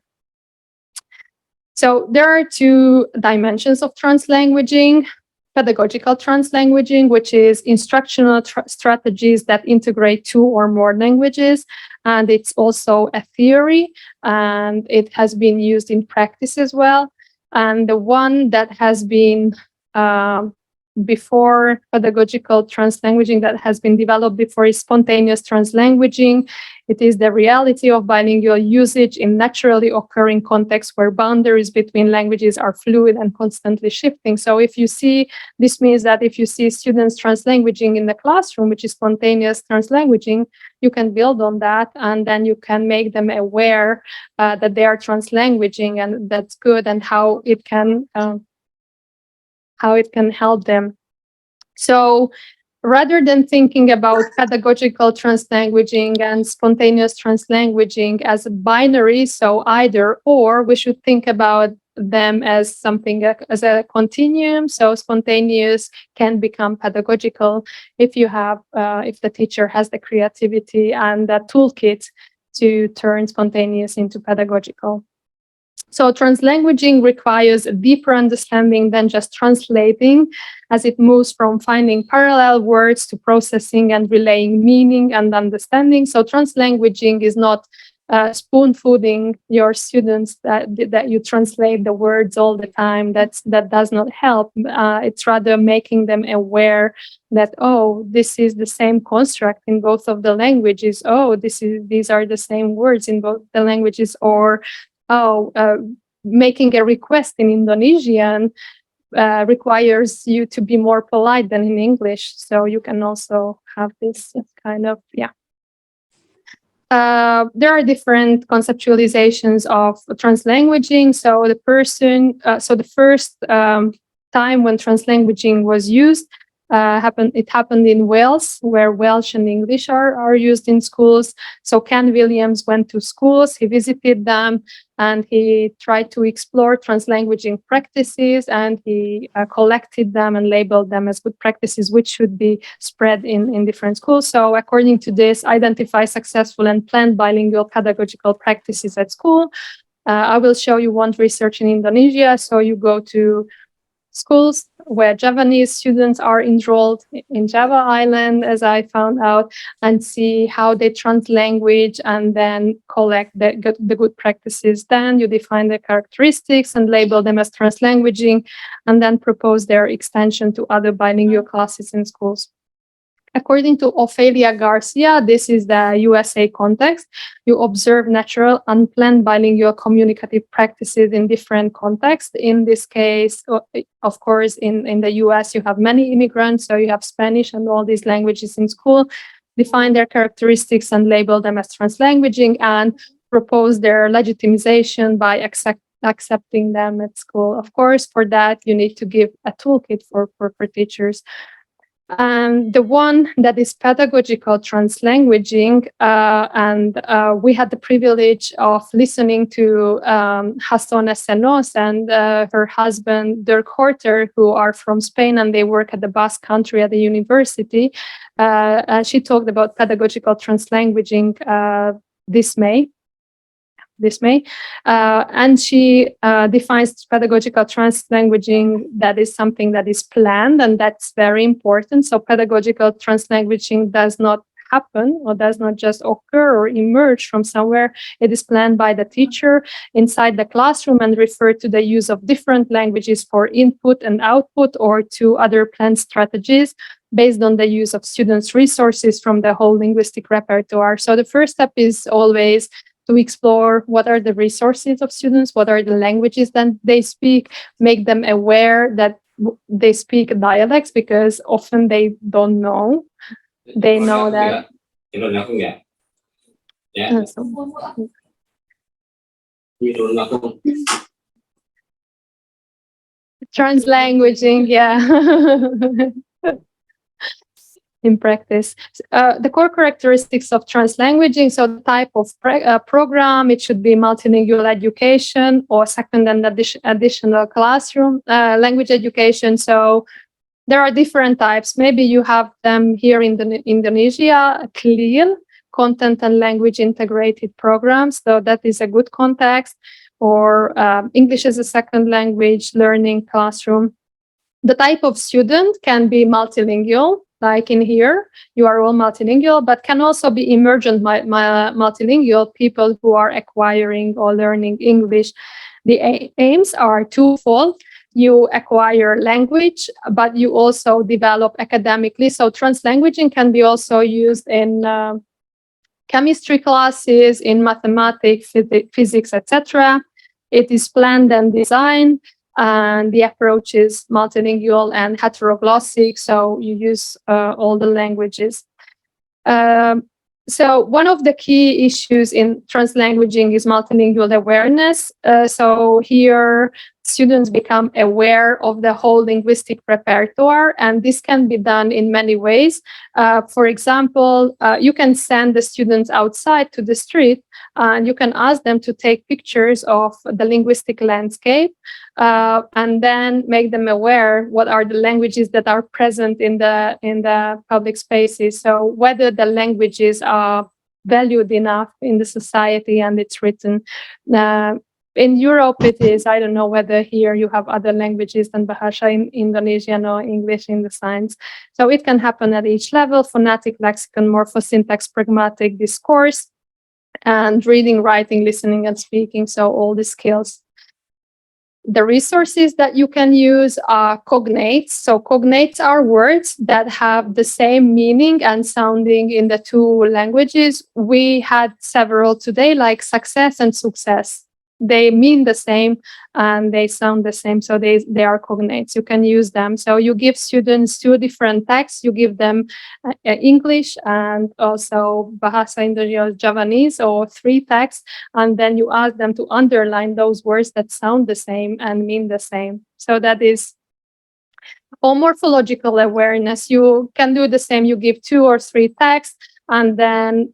So there are two dimensions of translanguaging: pedagogical translanguaging, which is instructional strategies that integrate two or more languages. And it's also a theory, and it has been used in practice as well. And the one that has been before pedagogical translanguaging, that has been developed before, is spontaneous translanguaging. It is the reality of bilingual usage in naturally occurring contexts where boundaries between languages are fluid and constantly shifting. So if you see, this means that if you see students translanguaging in the classroom, which is spontaneous translanguaging, you can build on that, and then you can make them aware that they are translanguaging, and that's good, and how it can help them. So rather than thinking about pedagogical translanguaging and spontaneous translanguaging as a binary, so either or, we should think about them as something, as a continuum. So spontaneous can become pedagogical if you have, if the teacher has the creativity and the toolkit to turn spontaneous into pedagogical. So translanguaging requires a deeper understanding than just translating, as it moves from finding parallel words to processing and relaying meaning and understanding. So translanguaging is not spoon-feeding your students that you translate the words all the time. That does not help. It's rather making them aware that, oh, this is the same construct in both of the languages. Oh, these are the same words in both the languages. Or making a request in Indonesian requires you to be more polite than in English. So you can also have this kind of, there are different conceptualizations of translanguaging. So the first time when translanguaging was used, it happened in Wales, where Welsh and English are used in schools. So Ken Williams went to schools, he visited them, and he tried to explore translanguaging practices, and he collected them and labeled them as good practices, which should be spread in different schools. So according to this, identify successful and planned bilingual pedagogical practices at school. I will show you one research in Indonesia. So you go to schools where Javanese students are enrolled in Java Island, as I found out, and see how they translanguage and then collect the good practices. Then you define the characteristics and label them as translanguaging, and then propose their extension to other bilingual classes in schools. According to Ofelia Garcia, this is the USA context. You observe natural, unplanned bilingual communicative practices in different contexts. In this case, of course, in the US, you have many immigrants, so you have Spanish and all these languages in school. Define their characteristics and label them as translanguaging, and propose their legitimization by accepting them at school. Of course, for that, you need to give a toolkit for teachers. The one that is pedagogical translanguaging, we had the privilege of listening to Hasona Senos and her husband Dirk Horter, who are from Spain, and they work at the Basque Country at the university. She talked about pedagogical translanguaging this May. And she defines pedagogical translanguaging, that is something that is planned, and that's very important. So pedagogical translanguaging does not happen or does not just occur or emerge from somewhere. It is planned by the teacher inside the classroom and refer to the use of different languages for input and output, or to other planned strategies based on the use of students' resources from the whole linguistic repertoire. So the first step is always to explore what are the resources of students, what are the languages that they speak, make them aware that they speak dialects, because often they don't know. They know that. Translanguaging, yeah. in practice. The core characteristics of translanguaging, so the type of program, it should be multilingual education or second and additional classroom language education. So there are different types. Maybe you have them here in Indonesia, CLIL, content and language integrated programs. So that is a good context. Or English as a second language learning classroom. The type of student can be multilingual, like in here, you are all multilingual, but can also be emergent multilingual people who are acquiring or learning English. The aims are twofold. You acquire language, but you also develop academically. So translanguaging can be also used in chemistry classes, in mathematics, physics, etc. It is planned and designed, and the approach is multilingual and heteroglossic, so you use all the languages. So one of the key issues in translanguaging is multilingual awareness. So here, students become aware of the whole linguistic repertoire, and this can be done in many ways. For example, you can send the students outside to the street, and you can ask them to take pictures of the linguistic landscape, and then make them aware what are the languages that are present in the public spaces. So whether the languages are valued enough in the society and it's written. In Europe, it is. I don't know whether here you have other languages than Bahasa in Indonesian or English in the science. So it can happen at each level: phonetic, lexicon, morphosyntax, pragmatic, discourse, and reading, writing, listening, and speaking. So all the skills. The resources that you can use are cognates. So cognates are words that have the same meaning and sounding in the two languages. We had several today, like success and success. They mean the same and they sound the same, so they are cognates. You can use them. So you give students two different texts. You give them English and also Bahasa Indonesia Javanese, or three texts, and then you ask them to underline those words that sound the same and mean the same. So that is all morphological awareness. You can do the same. You give two or three texts, and then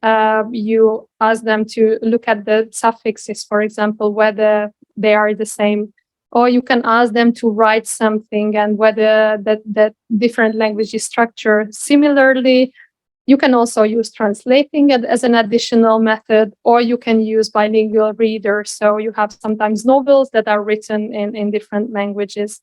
you ask them to look at the suffixes, for example, whether they are the same. Or you can ask them to write something and whether that different languages structure similarly. You can also use translating it as an additional method, or you can use bilingual readers. So you have sometimes novels that are written in different languages.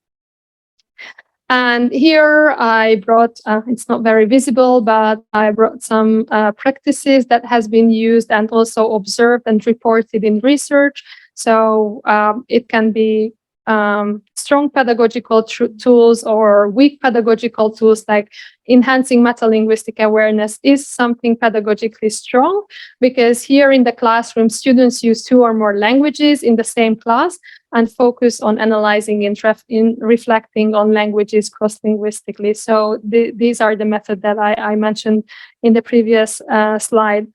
And here I brought, it's not very visible, but I brought some practices that has been used and also observed and reported in research. So it can be strong pedagogical tools or weak pedagogical tools, like enhancing metalinguistic awareness is something pedagogically strong, because here in the classroom, students use two or more languages in the same class and focus on analyzing and reflecting on languages cross-linguistically. So these are the methods that I mentioned in the previous slide.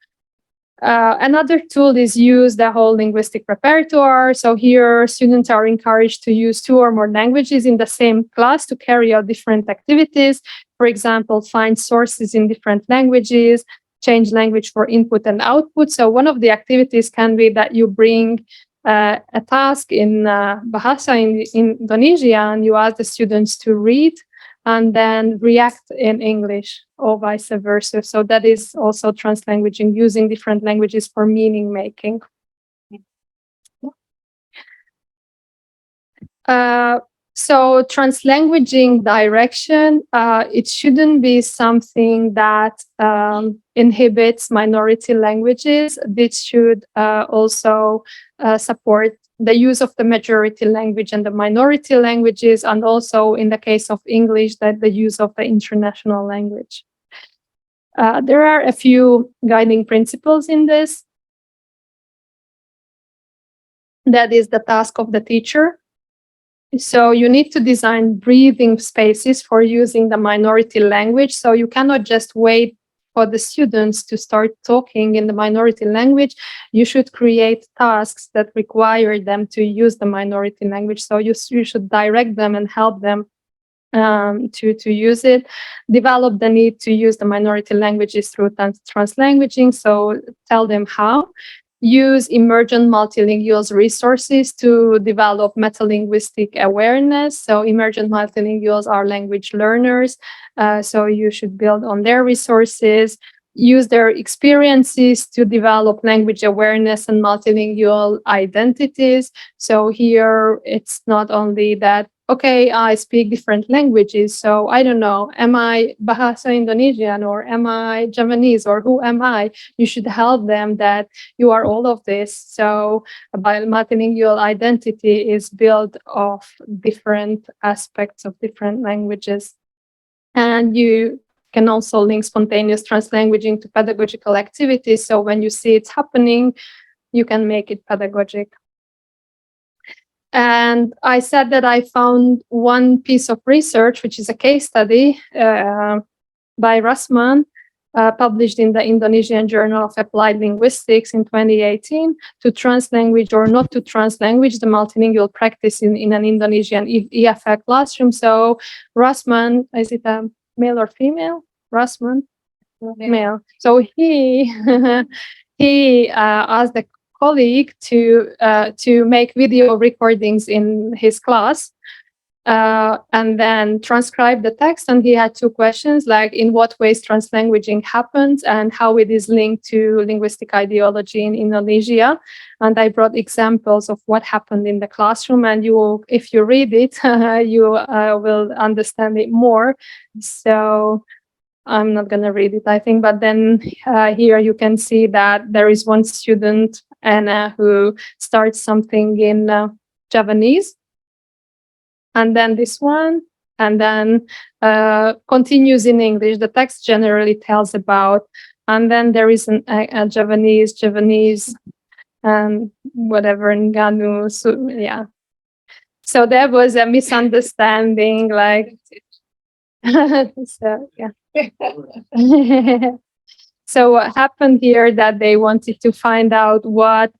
Another tool is use the whole linguistic repertoire. So here students are encouraged to use two or more languages in the same class to carry out different activities. For example, find sources in different languages, change language for input and output. So one of the activities can be that you bring a task in Bahasa in Indonesia, and you ask the students to read and then react in English, or vice versa. So that is also translanguaging, using different languages for meaning making. So translanguaging direction, it shouldn't be something that inhibits minority languages. This should also support the use of the majority language and the minority languages, and also in the case of English, that the use of the international language. There are a few guiding principles in this. That is the task of the teacher. So you need to design breathing spaces for using the minority language. So you cannot just wait for the students to start talking in the minority language. You should create tasks that require them to use the minority language. So you should direct them and help them to use it, develop the need to use the minority languages through translanguaging. So tell them how. Use emergent multilinguals resources to develop metalinguistic awareness. So emergent multilinguals are language learners. So you should build on their resources. Use their experiences to develop language awareness and multilingual identities. So here it's not only that, okay, I speak different languages. So I don't know, am I Bahasa Indonesian or am I Javanese or who am I? You should help them that you are all of this. So a multilingual identity is built of different aspects of different languages. And you can also link spontaneous translanguaging to pedagogical activities. So when you see it's happening, you can make it pedagogic. And I said that I found one piece of research, which is a case study by Rasman, published in the Indonesian Journal of Applied Linguistics in 2018, to translanguage or not to translanguage the multilingual practice in an Indonesian EFL classroom. So Rasman, is it a male or female? Rasman? Male. So he he asked the colleague to make video recordings in his class and then transcribe the text. And he had two questions, like in what ways translanguaging happens and how it is linked to linguistic ideology in Indonesia. And I brought examples of what happened in the classroom. And you, if you read it, you will understand it more. So I'm not going to read it, I think. But then here you can see that there is one student, Anna, who starts something in Javanese. And then this one, and then continues in English. The text generally tells about, and then there is a Javanese, and whatever, Nganu. So, yeah. So there was a misunderstanding, like, so, yeah. So what happened here that they wanted to find out what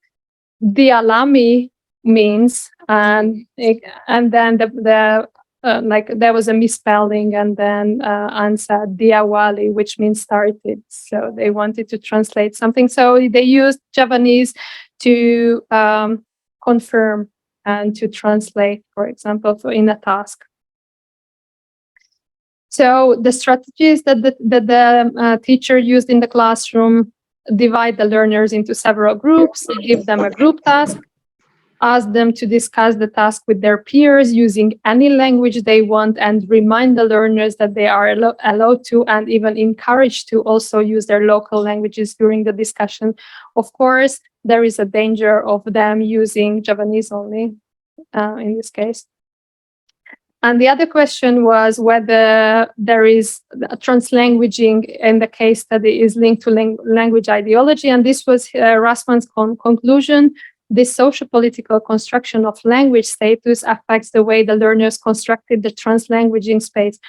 dialami means, and then the like there was a misspelling, and then answered diawali, which means started. So they wanted to translate something. So they used Javanese to confirm and to translate, for example, in a task. So the strategies that the teacher used in the classroom: divide the learners into several groups, give them a group task, ask them to discuss the task with their peers using any language they want, and remind the learners that they are allowed to and even encouraged to also use their local languages during the discussion. Of course, there is a danger of them using Javanese only in this case. And the other question was whether there is a translanguaging in the case study is linked to language ideology. And this was Rasman's conclusion. This socio-political construction of language status affects the way the learners constructed the translanguaging space.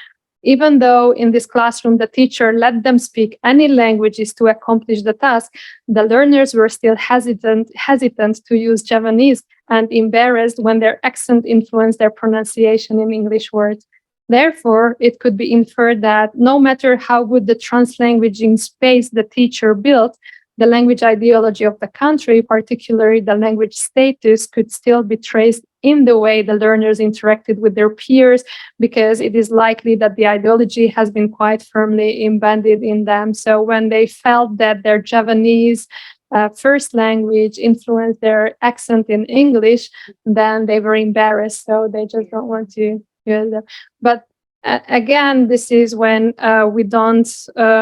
Even though in this classroom the teacher let them speak any languages to accomplish the task, the learners were still hesitant to use Javanese and embarrassed when their accent influenced their pronunciation in English words. Therefore, it could be inferred that no matter how good the translanguaging space the teacher built, the language ideology of the country, particularly the language status, could still be traced in the way the learners interacted with their peers, because it is likely that the ideology has been quite firmly embedded in them. So when they felt that their Javanese first language influenced their accent in English, then they were embarrassed. So they just don't want to use them. But again, this is when we don't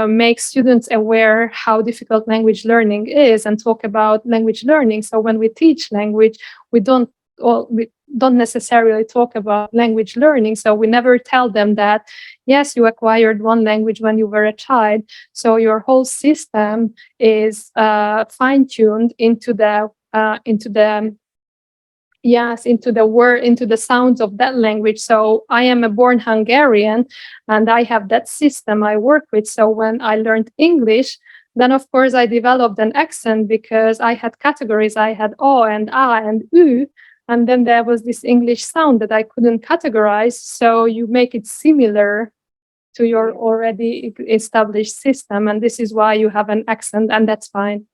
make students aware how difficult language learning is and talk about language learning. So when we teach language, we don't necessarily talk about language learning. So we never tell them that, yes, you acquired one language when you were a child. So your whole system is fine-tuned into the word, into the sounds of that language. So I am a born Hungarian and I have that system I work with. So when I learned English, then of course I developed an accent because I had categories. I had O and A and U. And then there was this English sound that I couldn't categorize. So you make it similar to your already established system. And this is why you have an accent, and that's fine.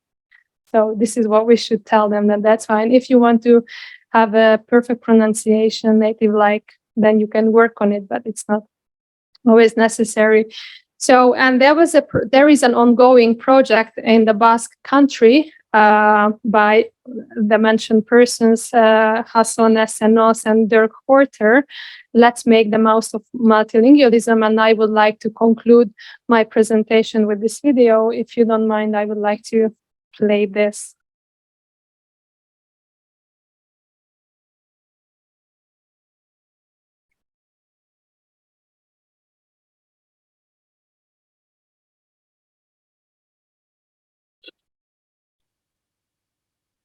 So this is what we should tell them, that that's fine. If you want to have a perfect pronunciation, native like, then you can work on it, but it's not always necessary. So, and there is an ongoing project in the Basque country by the mentioned persons, Hassan Essenos and Dirk Horter. Let's make the most of multilingualism. And I would like to conclude my presentation with this video. If you don't mind, I would like to play this.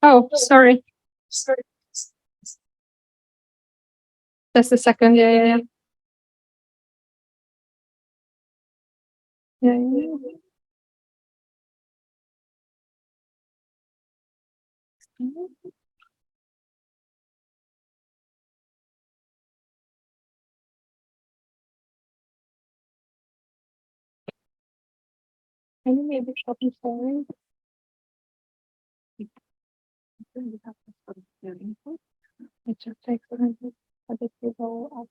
Oh, sorry. Just a second. Yeah. Yeah. Can you maybe stop me sharing? It just takes a minute, but if you go up.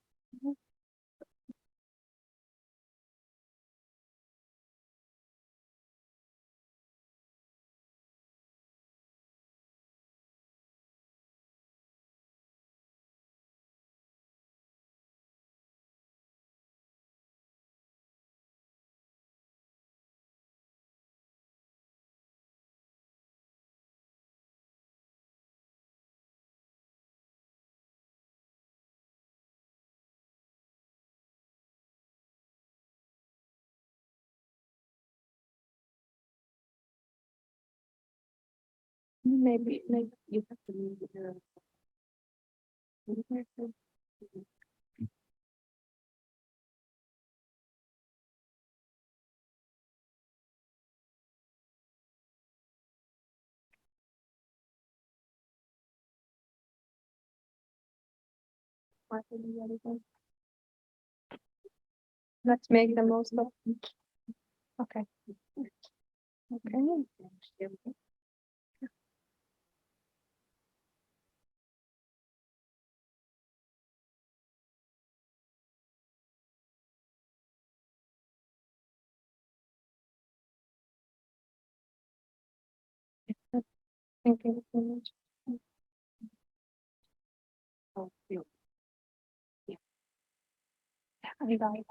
Maybe you have to leave the. Let's make the most of it. Okay. Okay. Thank you so much. I got it.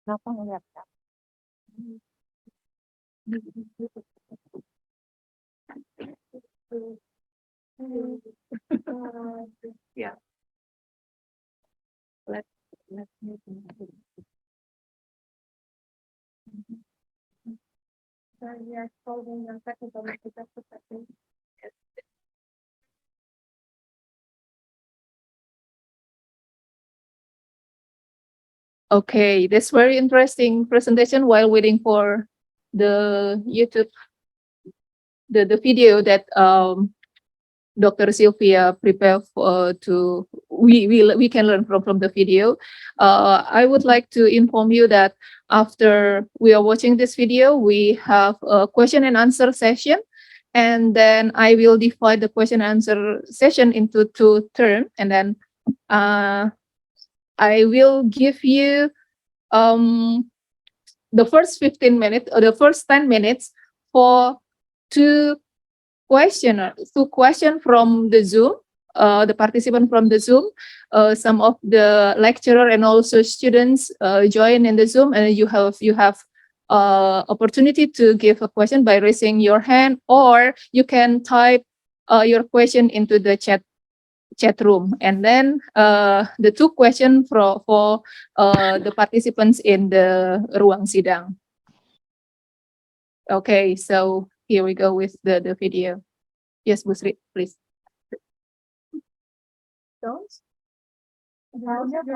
Kenapa ngeliat? Yeah. Let me. We are solving the technical difficulties. Okay, that's very interesting presentation while waiting for the YouTube, the video that Dr. Szilvia prepared to we can learn from the video. I would like to inform you that after we are watching this video, we have a question and answer session, and then I will divide the question and answer session into two terms, and then I will give you the first 15 minutes or the first 10 minutes for two question from the Zoom, the participant from the Zoom. Some of the lecturer and also students join in the Zoom, and you have opportunity to give a question by raising your hand, or you can type your question into the chat room, and then the two questions for the participants in the ruang sidang. Okay, so here we go with the video. Yes, Bu Sri, please. Don't. Oh, sorry.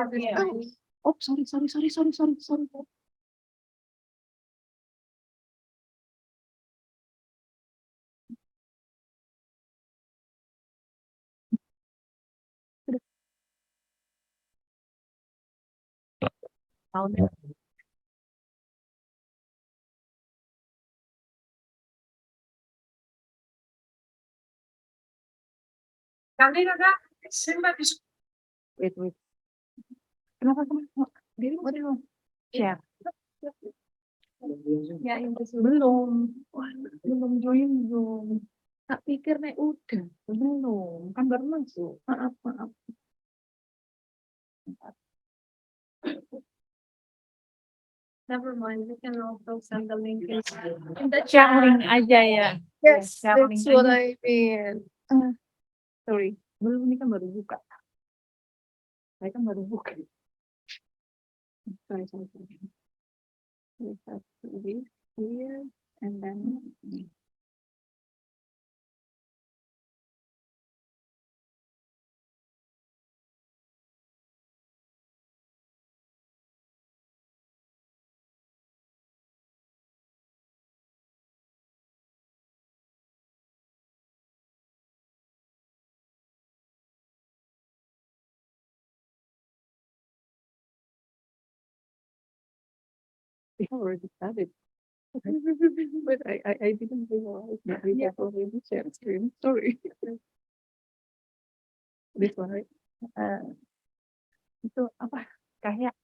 Wait. Kenapa? Diri mau share. Ya, belum. Wah, belum join Zoom. Tak pikir nih udah. Belum. Kan baru masuk. Maaf. Never mind, we can also send the link in the Chat chat. link aja ya. Yes, Chat that's link what aja. I mean. Sorry. Belum, ini kan baru buka. Saya kan baru buka. Sorry. We have this here, and then we have already started. But I didn't realize that we have already shared screen. Sorry. This one, right? Itu apa? Kayak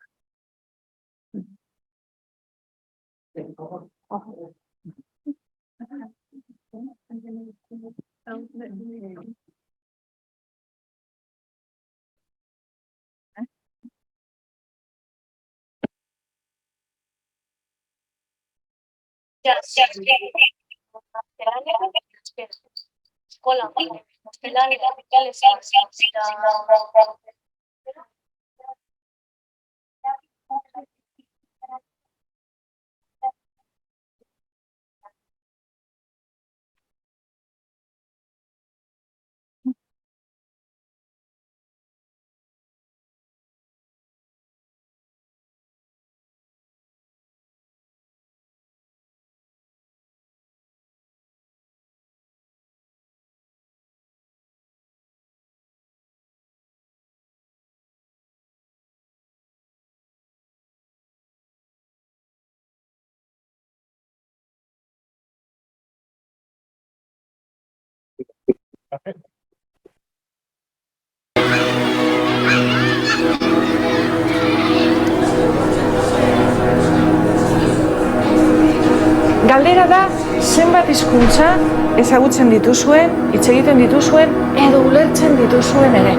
Galdera da, zenbat hizkuntza ezagutzen dituzuen, hitz egiten dituzuen, edo ulertzen dituzuen ere.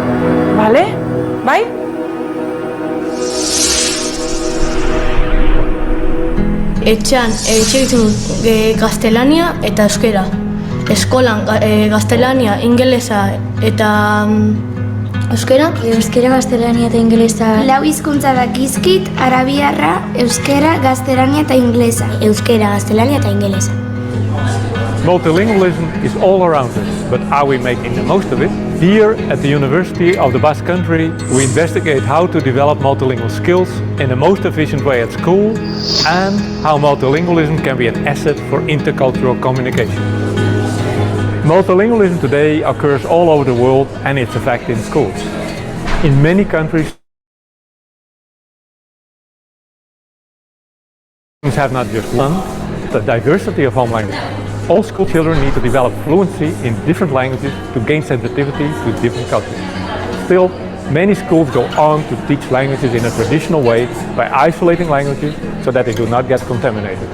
Bale? Bai? etxean egiten gaztelania eta euskera. Eskolan gaztelania, ingelesa eta euskera. Euskera, gaztelania eta ingelesa. Lau hizkuntza dakizkit, arabiarra, euskera, gaztelania eta ingelesa. Euskera, gaztelania eta ingelesa. Multilingualism is all around us, but are we making the most of it? Here at the University of the Basque Country, we investigate how to develop multilingual skills in the most efficient way at school and how multilingualism can be an asset for intercultural communication. Multilingualism today occurs all over the world and its effect in schools. In many countries, students have not just learned the diversity of home languages. All school children need to develop fluency in different languages to gain sensitivity to different cultures. Still, many schools go on to teach languages in a traditional way by isolating languages so that they do not get contaminated.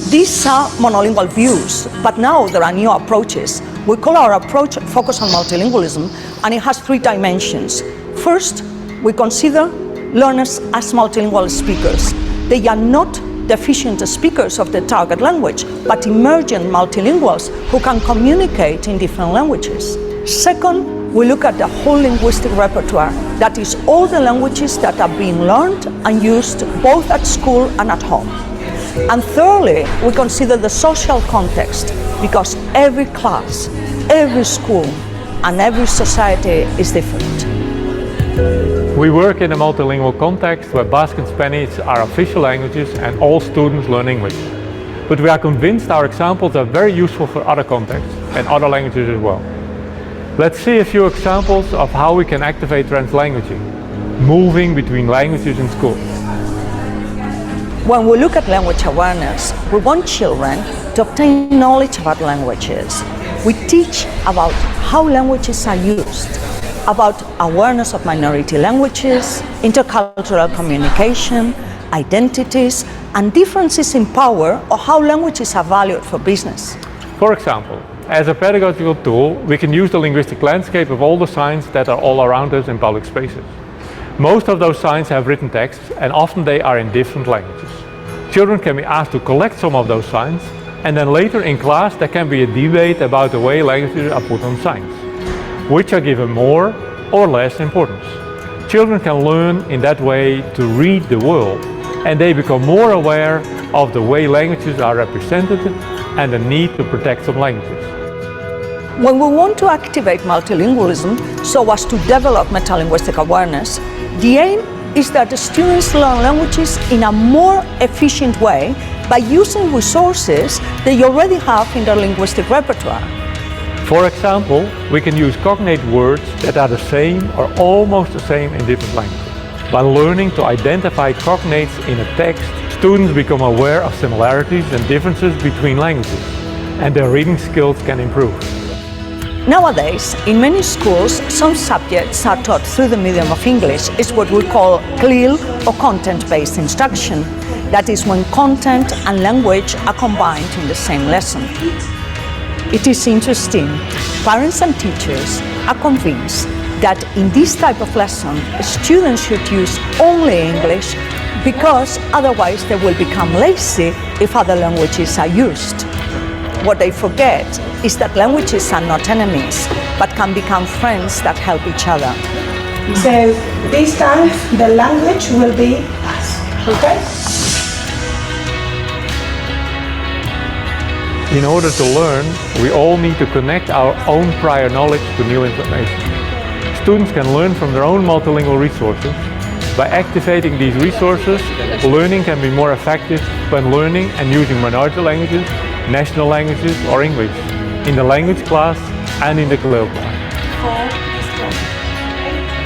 These are monolingual views, but now there are new approaches. We call our approach Focus on Multilingualism, and it has three dimensions. First, we consider learners as multilingual speakers. They are not deficient speakers of the target language, but emergent multilinguals who can communicate in different languages. Second, we look at the whole linguistic repertoire, that is all the languages that are being learned and used both at school and at home. And thirdly, we consider the social context, because every class, every school, and every society is different. We work in a multilingual context where Basque and Spanish are official languages and all students learn English. But we are convinced our examples are very useful for other contexts and other languages as well. Let's see a few examples of how we can activate translanguaging, moving between languages in schools. When we look at language awareness, we want children to obtain knowledge about languages. We teach about how languages are used, about awareness of minority languages, intercultural communication, identities, and differences in power, or how languages are valued for business. For example, as a pedagogical tool, we can use the linguistic landscape of all the signs that are all around us in public spaces. Most of those signs have written texts, and often they are in different languages. Children can be asked to collect some of those signs, and then later in class there can be a debate about the way languages are put on signs, which are given more or less importance. Children can learn in that way to read the world, and they become more aware of the way languages are represented and the need to protect some languages. When we want to activate multilingualism so as to develop metalinguistic awareness, the aim is that the students learn languages in a more efficient way by using resources they already have in their linguistic repertoire. For example, we can use cognate words that are the same or almost the same in different languages. By learning to identify cognates in a text, students become aware of similarities and differences between languages, and their reading skills can improve. Nowadays, in many schools, some subjects are taught through the medium of English. It's what we call CLIL, or content-based instruction. That is when content and language are combined in the same lesson. It is interesting. Parents and teachers are convinced that in this type of lesson, students should use only English because otherwise they will become lazy if other languages are used. What they forget is that languages are not enemies, but can become friends that help each other. So this time the language will be us, okay? In order to learn, we all need to connect our own prior knowledge to new information. Students can learn from their own multilingual resources. By activating these resources, learning can be more effective when learning and using minority languages, national languages or English, in the language class and in the CLIL class.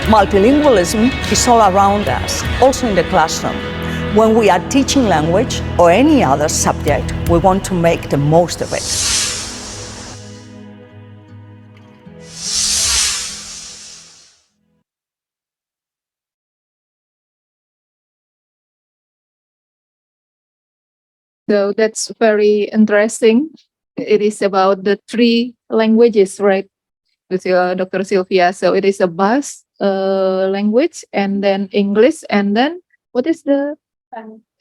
Multilingualism is all around us, also in the classroom. When we are teaching language or any other subject, we want to make the most of it. So that's very interesting. It is about the three languages, right, with Dr. Szilvia. So it is a Basque, language, and then English, and then what is the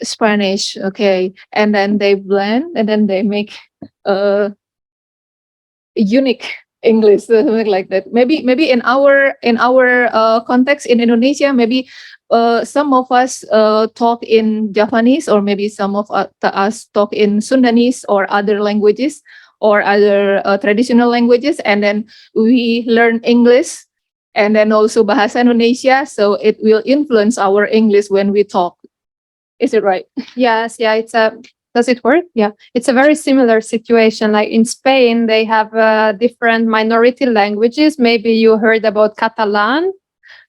Spanish? Okay, and then they blend, and then they make unique English, something like that. Maybe in our context in Indonesia, maybe some of us talk in Japanese, or maybe some of us talk in Sundanese or other languages or other traditional languages, and then we learn English and then also Bahasa Indonesia, so it will influence our English when we talk. Is it right? Yes, yeah, does it work? Yeah, it's a very similar situation. Like in Spain, they have different minority languages. Maybe you heard about Catalan.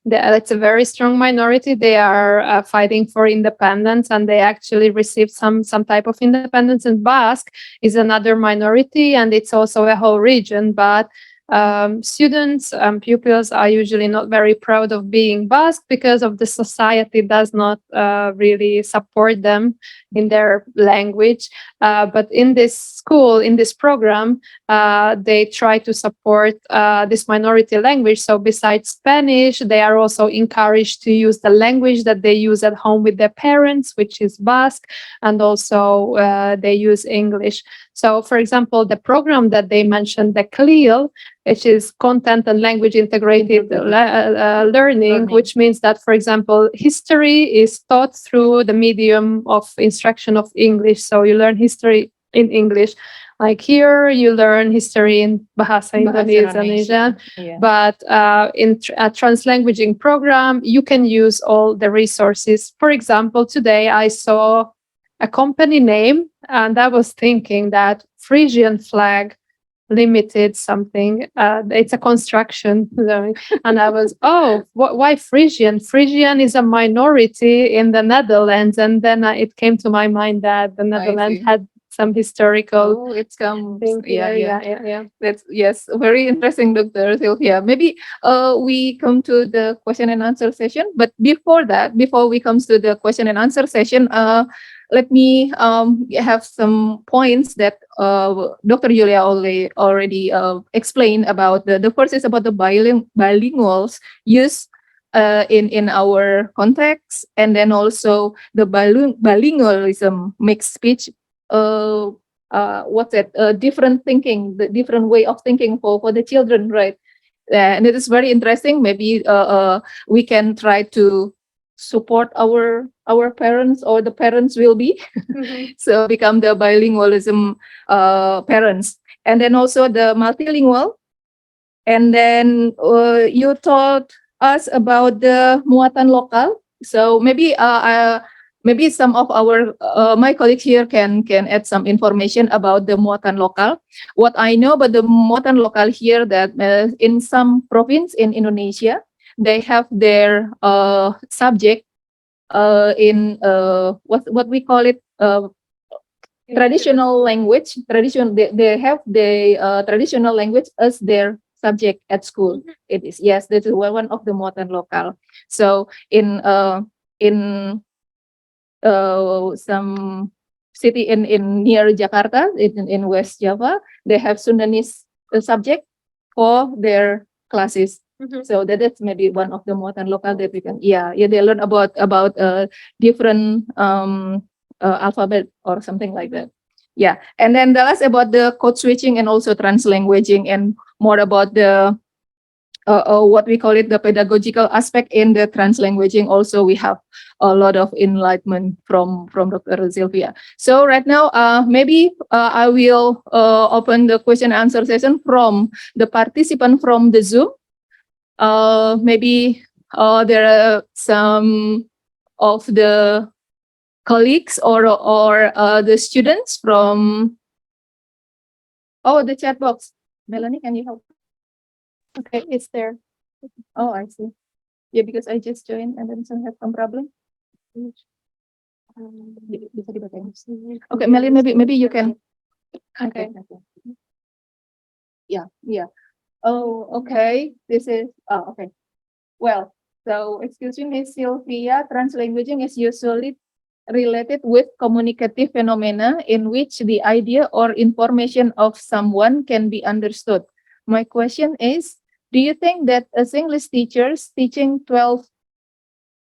It's a very strong minority. They are fighting for independence, and they actually received some type of independence. And Basque is another minority, and it's also a whole region. But students and pupils are usually not very proud of being Basque because of the society does not really support them in their language. But in this school, in this program, they try to support this minority language. So besides Spanish, they are also encouraged to use the language that they use at home with their parents, which is Basque, and also they use English. So, for example, the program that they mentioned, the CLIL, which is content and language integrated learning, which means that, for example, history is taught through the medium of instruction of English. So you learn history in English. Like here, you learn history in Bahasa Indonesia. Yeah. But in a translanguaging program, you can use all the resources. For example, today I saw a company name, and I was thinking that Frisian flag limited something. It's a construction, and I was, why Frisian? Frisian is a minority in the Netherlands, and then it came to my mind that the Netherlands had some historical. It's come. Yeah. That's very interesting, Dr. Szilvia. Maybe we come to the question and answer session. But before we come to the question and answer session, let me have some points that Dr. Julia already explained about. The first is about the bilinguals use in our context, and then also the bilingualism mixed speech. Different thinking, the different way of thinking for the children, right? And it is very interesting. Maybe we can try to support our parents, or the parents will be so become the bilingualism parents. And then also the multilingual. And then you taught us about the muatan lokal. So maybe some of our my colleagues here can add some information about the muatan lokal. What I know about the muatan lokal here, that in some province in Indonesia, they have their subject in what we call it traditional language. They have the traditional language as their subject at school. It is, yes, that is one of the muatan lokal. So in some city in near Jakarta, in West Java, they have Sundanese subject for their classes. So that's maybe one of the muatan lokal that we can, they learn about different alphabet or something like that. Yeah, and then the last about the code switching and also translanguaging, and more about the what we call it, the pedagogical aspect in the translanguaging. Also, we have a lot of enlightenment from Dr. Szilvia. So right now, maybe I will open the question and answer session from the participant from the Zoom. Maybe there are some of the colleagues or the students from the chat box. Melanie, can you help? Okay, it's there. Oh, I see. Yeah, because I just joined and then some have some problem. Okay, Melanie, maybe you can. Okay. Yeah. Oh, okay. This is okay. Well, so excuse me, Ms. Szilvia, translanguaging is usually related with communicative phenomena in which the idea or information of someone can be understood. My question is, Do you think that as English teachers teaching 12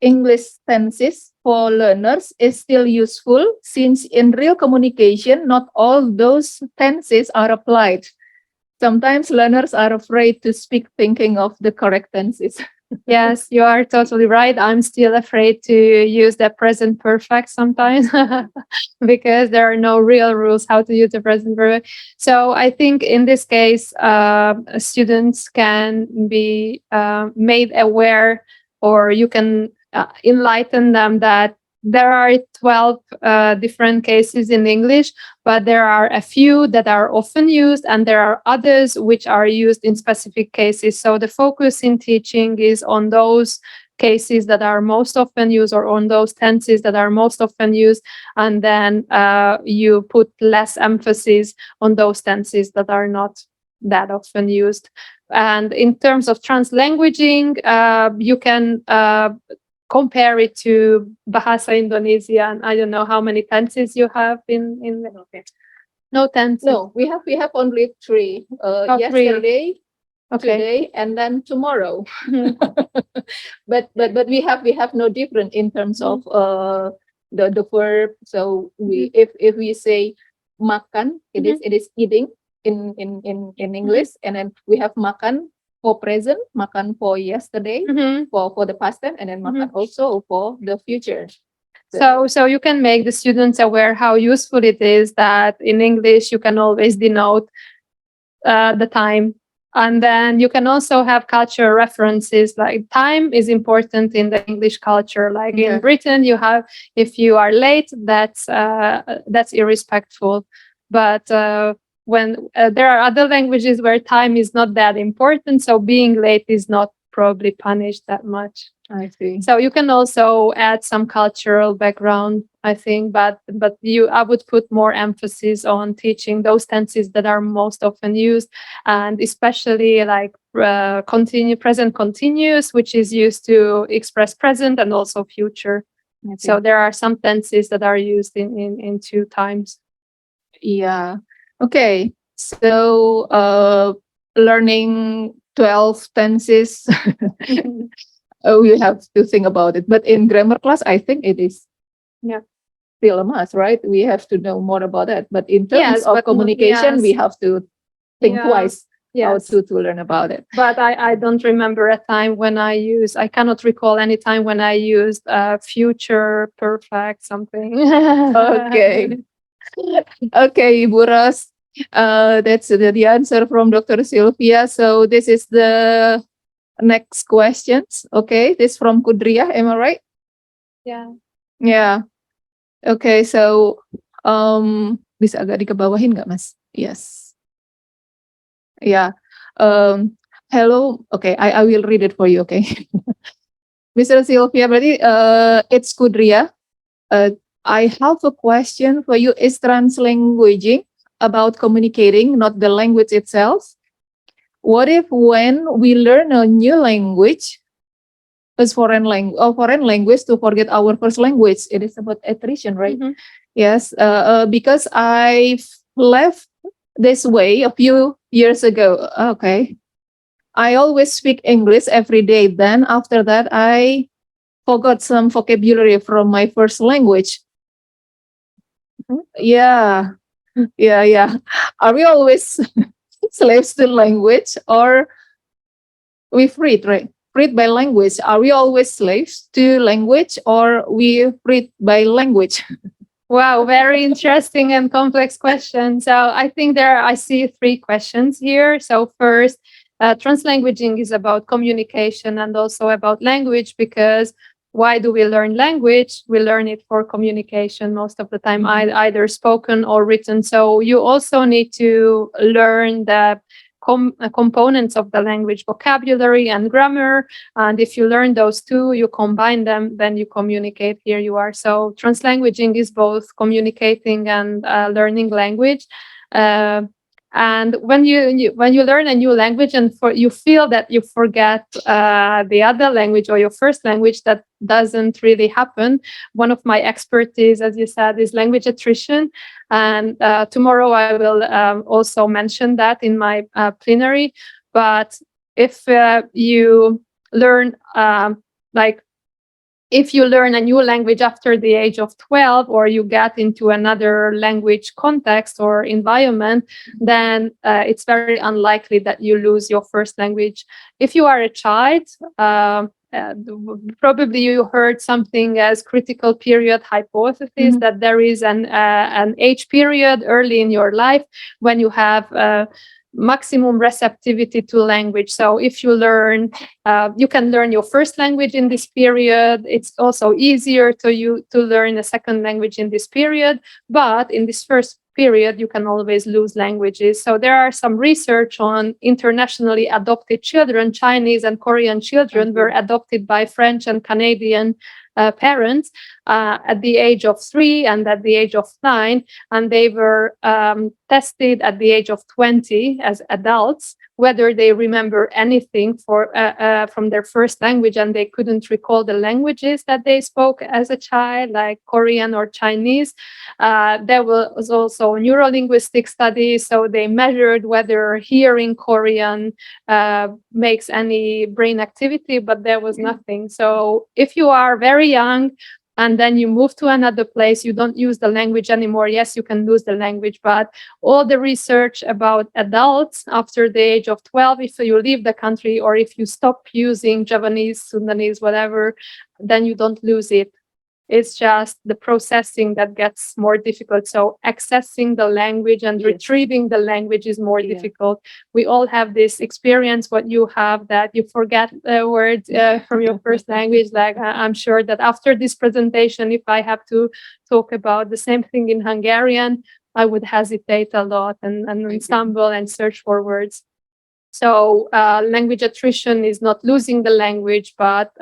English tenses for learners is still useful, since in real communication, not all those tenses are applied? Sometimes learners are afraid to speak thinking of the correct tenses. Yes, you are totally right. I'm still afraid to use the present perfect sometimes because there are no real rules how to use the present perfect. So I think in this case, students can be made aware, or you can enlighten them that there are 12 different cases in English, but there are a few that are often used, and there are others which are used in specific cases. So the focus in teaching is on those cases that are most often used, or on those tenses that are most often used, and then you put less emphasis on those tenses that are not that often used. And in terms of translanguaging, you can compare it to Bahasa Indonesia, and I don't know how many tenses you have in no tenses. No, we have only three. Three. Yesterday, Okay. today, and then tomorrow. but we have no different in terms of the verb. So we if we say makan, it is eating in English, and then we have makan for present, makan for yesterday, for the past tense, and then makan also for the future. So you can make the students aware how useful it is that in English you can always denote the time. And then you can also have cultural references, like time is important in the English culture. Like in Britain, you have, if you are late, that's irrespectful. But when there are other languages where time is not that important, so being late is not probably punished that much. I see. So you can also add some cultural background, I think, but I would put more emphasis on teaching those tenses that are most often used, and especially like present continuous, which is used to express present and also future. So there are some tenses that are used in two times. Yeah. Okay. So learning 12 tenses. We have to think about it. But in grammar class, I think it is still a must, right? We have to know more about that. But in terms of communication, we have to think twice how to learn about it. But I don't remember a time when I cannot recall any time when I used future perfect something. Okay. Okay, Ibu Ros. That's the answer from Dr. Szilvia. So this is the next questions. Okay, this from Kudria, am I right? Yeah. Yeah. Okay, so bisa agak dikebawahin nggak, Mas? Yes. Yeah. Hello. Okay, I will read it for you. Okay. Mr. Szilvia, berarti it's Kudria. I have a question for you. Is translanguaging about communicating, not the language itself? What if when we learn a new language, as foreign language, to forget our first language? It is about attrition, right? Yes, because I've left this way a few years ago. Okay, I always speak English every day. Then after that, I forgot some vocabulary from my first language. Yeah. Are we always slaves to language, or we freed, right? Freed by language? Are we always slaves to language, or we freed by language? Wow, very interesting and complex question. So I think I see three questions here. So first, translanguaging is about communication and also about language, because why do we learn language? We learn it for communication most of the time, either spoken or written. So you also need to learn the components of the language, vocabulary and grammar. And if you learn those two, you combine them, then you communicate. Here you are. So translanguaging is both communicating and learning language. And when you learn a new language and you feel that you forget the other language or your first language, that doesn't really happen. One of my expertise, as you said, is language attrition. And tomorrow I will also mention that in my plenary. But if you learn like if you learn a new language after the age of 12, or you get into another language context or environment, then it's very unlikely that you lose your first language. If you are a child, probably you heard something as critical period hypothesis, that there is an age period early in your life when you have maximum receptivity to language. So if you learn, you can learn your first language in this period. It's also easier to learn a second language in this period. But in this first period, you can always lose languages. So there are some research on internationally adopted children. Chinese and Korean children were adopted by French and Canadian parents at the age of 3 and at the age of 9, and they were tested at the age of 20 as adults whether they remember anything from their first language, and they couldn't recall the languages that they spoke as a child, like Korean or Chinese. There was also neurolinguistic studies, so they measured whether hearing Korean makes any brain activity, but there was nothing. So if you are very young, and then you move to another place, you don't use the language anymore. Yes, you can lose the language, but all the research about adults after the age of 12, if you leave the country or if you stop using Javanese, Sundanese, whatever, then you don't lose it. It's just the processing that gets more difficult. So accessing the language and retrieving the language is more difficult. We all have this experience, what you have, that you forget words from your first language. Like I'm sure that after this presentation, if I have to talk about the same thing in Hungarian, I would hesitate a lot and stumble and search for words. So language attrition is not losing the language, but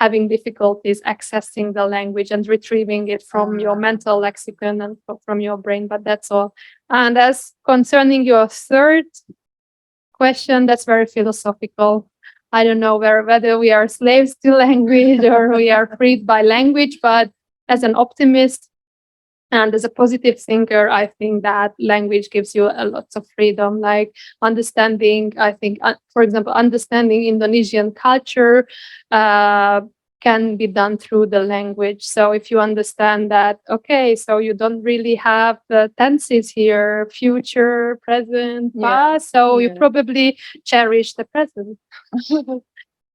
having difficulties accessing the language and retrieving it from your mental lexicon and from your brain, but that's all. And as concerning your third question, that's very philosophical. I don't know whether we are slaves to language or we are freed by language, but as an optimist and as a positive thinker, I think that language gives you a lot of freedom, like understanding, I think, for example, understanding Indonesian culture can be done through the language. So if you understand that, okay, so you don't really have the tenses here, future, present, past, so you probably cherish the present.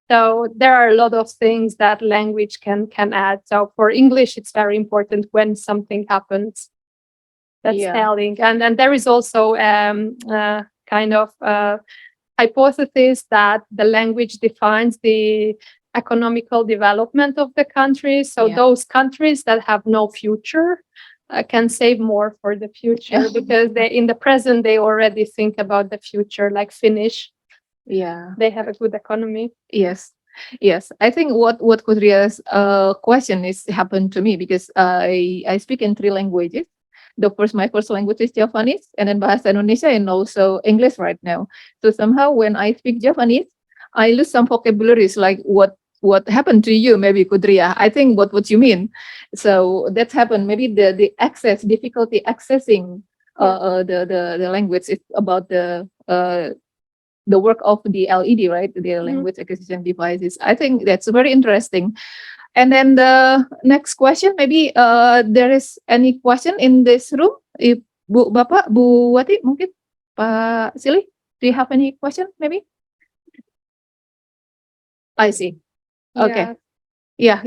So there are a lot of things that language can add. So for English, it's very important when something happens. That's telling. And then there is also kind of hypothesis that the language defines the economical development of the country. So those countries that have no future can save more for the future because they, in the present, they already think about the future, like Finnish. They have a good economy. Yes. I think what Kudria's question is happened to me because I speak in 3 languages. My first language is Javanese, and then Bahasa Indonesia, and also English right now. So somehow when I speak Javanese, I lose some vocabularies, like what happened to you, maybe Kudria. I think what you mean. So that's happened. Maybe the difficulty accessing the language is about the work of the LED, right? The language acquisition devices. I think that's very interesting. And then the next question, maybe there is any question in this room? If Bapak, Bu Wati, mungkin Pak Sili, do you have any question maybe? I see. Okay. Yeah.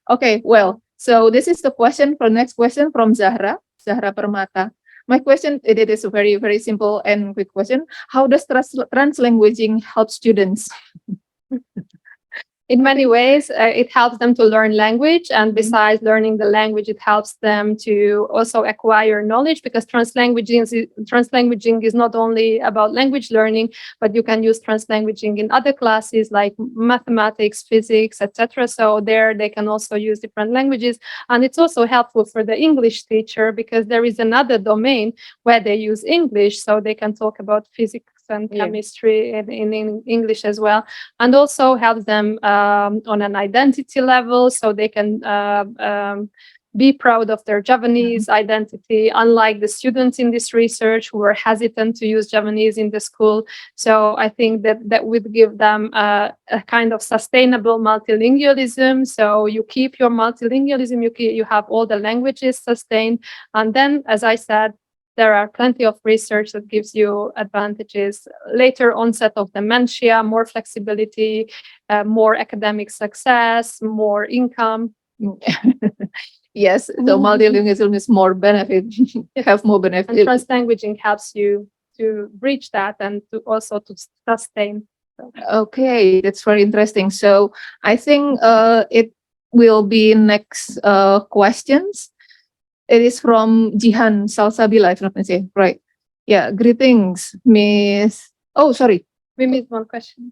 Okay, well, so this is the question for next question from Zahra Permata. My question, it is a very, very simple and quick question. How does translanguaging help students? In many ways, it helps them to learn language. And besides learning the language, it helps them to also acquire knowledge, because translanguaging is not only about language learning, but you can use translanguaging in other classes like mathematics, physics, etc. So there they can also use different languages. And it's also helpful for the English teacher because there is another domain where they use English, so they can talk about physics and chemistry in English as well, and also helps them on an identity level, so they can be proud of their Javanese identity, unlike the students in this research who were hesitant to use Javanese in the school. So I think that would give them a kind of sustainable multilingualism. So you keep your multilingualism, you have all the languages sustained. And then, as I said, there are plenty of research that gives you advantages, later onset of dementia, more flexibility, more academic success, more income. Yes, so multilingualism is more benefit, have more benefit. And translanguaging helps you to reach that and to also to sustain. Okay, that's very interesting. So I think it will be next questions. It is from Jihan Salsabila, if I'm not mistaken. Right. Yeah, greetings, Miss. Oh, sorry. We missed one question.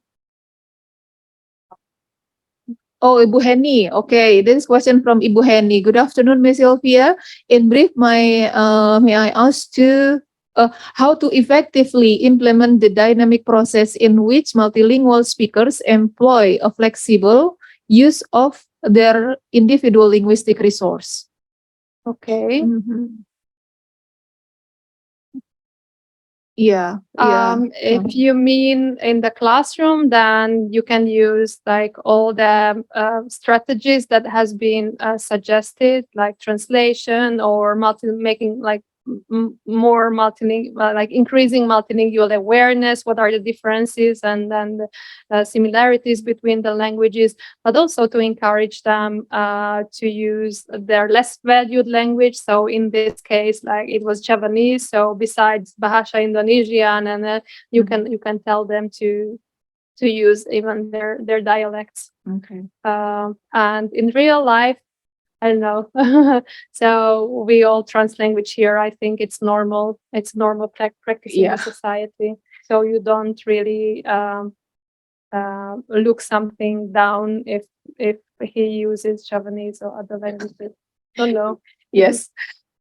Oh, Ibu Heni. Okay, this is question from Ibu Heni. Good afternoon, Miss Szilvia. In brief, may I ask to how to effectively implement the dynamic process in which multilingual speakers employ a flexible use of their individual linguistic resource? Okay. Yeah. If you mean in the classroom, then you can use like all the strategies that has been suggested, like translation or making like more multilingual, like increasing multilingual awareness. What are the differences and then the similarities between the languages, but also to encourage them to use their less valued language. So in this case, like it was Javanese. So besides Bahasa Indonesian, and you can tell them to use even their dialects. Okay. And in real life, I don't know. So we all translanguage here. I think it's normal. It's normal practice in the society. So you don't really look something down if he uses Javanese or other languages. Don't know. Yes.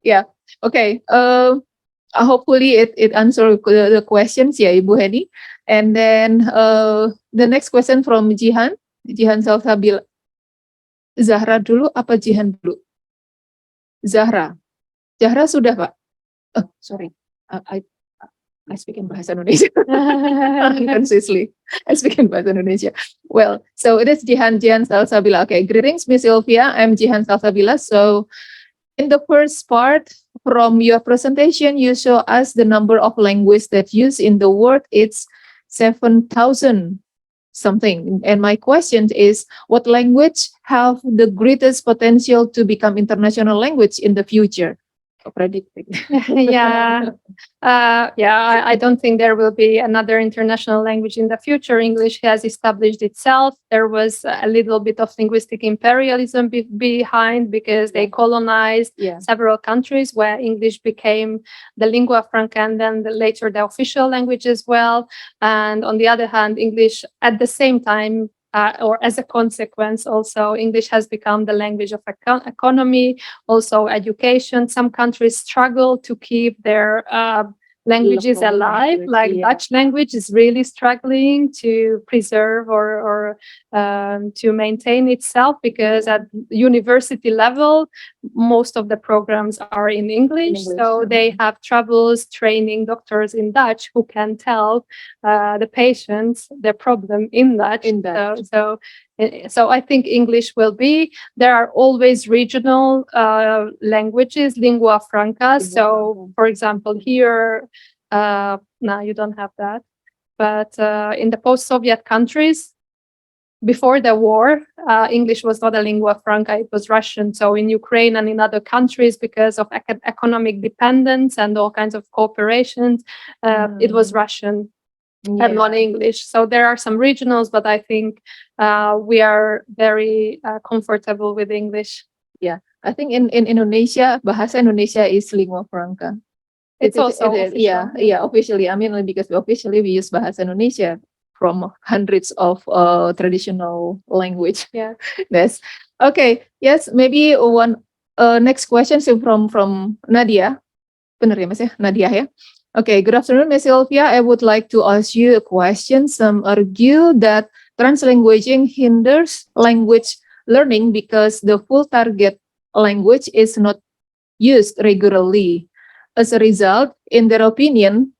Yeah. Okay. Hopefully it answers the questions, yeah, Ibu Heni. And then the next question from Jihan Salsabila. Zahra dulu apa Jihan dulu? Zahra sudah, Pak. Sorry, I speak in bahasa Indonesia. Unconsciously, I speak in bahasa Indonesia. Well, so it is Jihan Salsabila. Okay, greetings, Miss Szilvia. I'm Jihan Salsabila. So, in the first part from your presentation, you show us the number of languages that use in the world. It's 7,000. Something. And my question is, what language have the greatest potential to become international language in the future? Predicting. I don't think there will be another international language in the future. English has established itself. There was a little bit of linguistic imperialism behind because they colonized several countries where English became the lingua franca and then later the official language as well. And on the other hand, English at the same time or as a consequence, also English has become the language of economy, also education. Some countries struggle to keep their languages alive, like Dutch language is really struggling to preserve or to maintain itself because at university level, most of the programs are in English. So they have troubles training doctors in Dutch who can tell the patients their problem in Dutch. So I think English will be, there are always regional languages, lingua franca. So for example, here, now you don't have that, but in the post-Soviet countries, before the war, English was not a lingua franca, it was Russian. So in Ukraine and in other countries, because of economic dependence and all kinds of cooperations, it was Russian. And not English. So there are some regionals, but I think we are very comfortable with English. Yeah, I think in Indonesia, Bahasa Indonesia is lingua franca. It's also official. Officially. I mean, because officially we use Bahasa Indonesia from hundreds of traditional language. Yeah. Yes. Okay. Yes. Maybe one next question from Nadia. Benar ya, Mas ya? Nadia ya. Okay, good afternoon, Ms. Szilvia. I would like to ask you a question. Some argue that translanguaging hinders language learning because the full target language is not used regularly. As a result, in their opinion,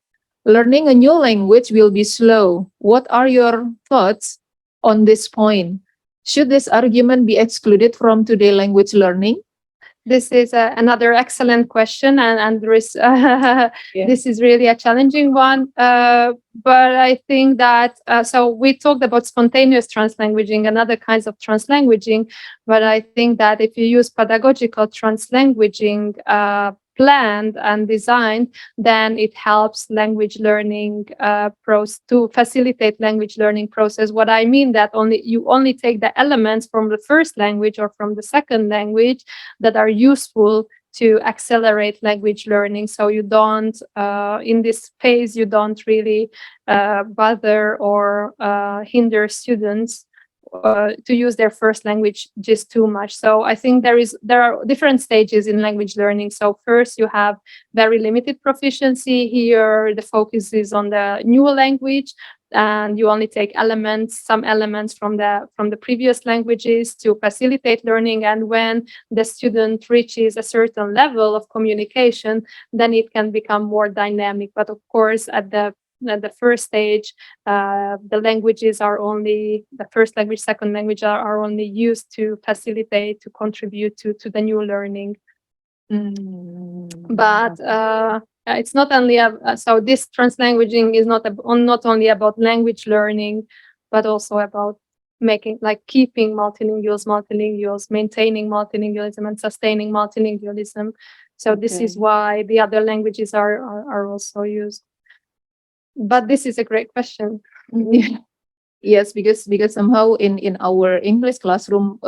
learning a new language will be slow. What are your thoughts on this point? Should this argument be excluded from today language learning? This is another excellent question, and there is, this is really a challenging one. But I think that, so we talked about spontaneous translanguaging and other kinds of translanguaging, but I think that if you use pedagogical translanguaging planned and designed, then it helps language learning to facilitate language learning process. What I mean that you only take the elements from the first language or from the second language that are useful to accelerate language learning. So you don't, in this phase, you don't really bother or hinder students to use their first language just too much. So I think there are different stages in language learning. So first you have very limited proficiency. Here the focus is on the new language, and you only take some elements from the previous languages to facilitate learning. And when the student reaches a certain level of communication, then it can become more dynamic. But of course, at the first stage, the languages are only, the first language, second language are only used to facilitate, to contribute to the new learning. But it's not only, so this translanguaging is not only about language learning, but also about keeping multilinguals, maintaining multilingualism and sustaining multilingualism. So this is why the other languages are also used. But this is a great question. Yes, because somehow in our English classroom,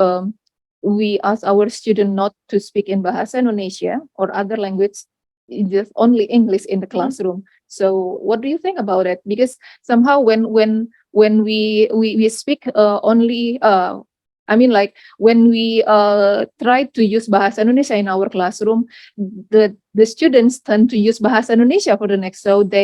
we ask our student not to speak in Bahasa Indonesia or other language, just only English in the classroom. So what do you think about it? Because somehow when we speak only, I mean, like when we try to use Bahasa Indonesia in our classroom, the students tend to use Bahasa Indonesia for the next, so they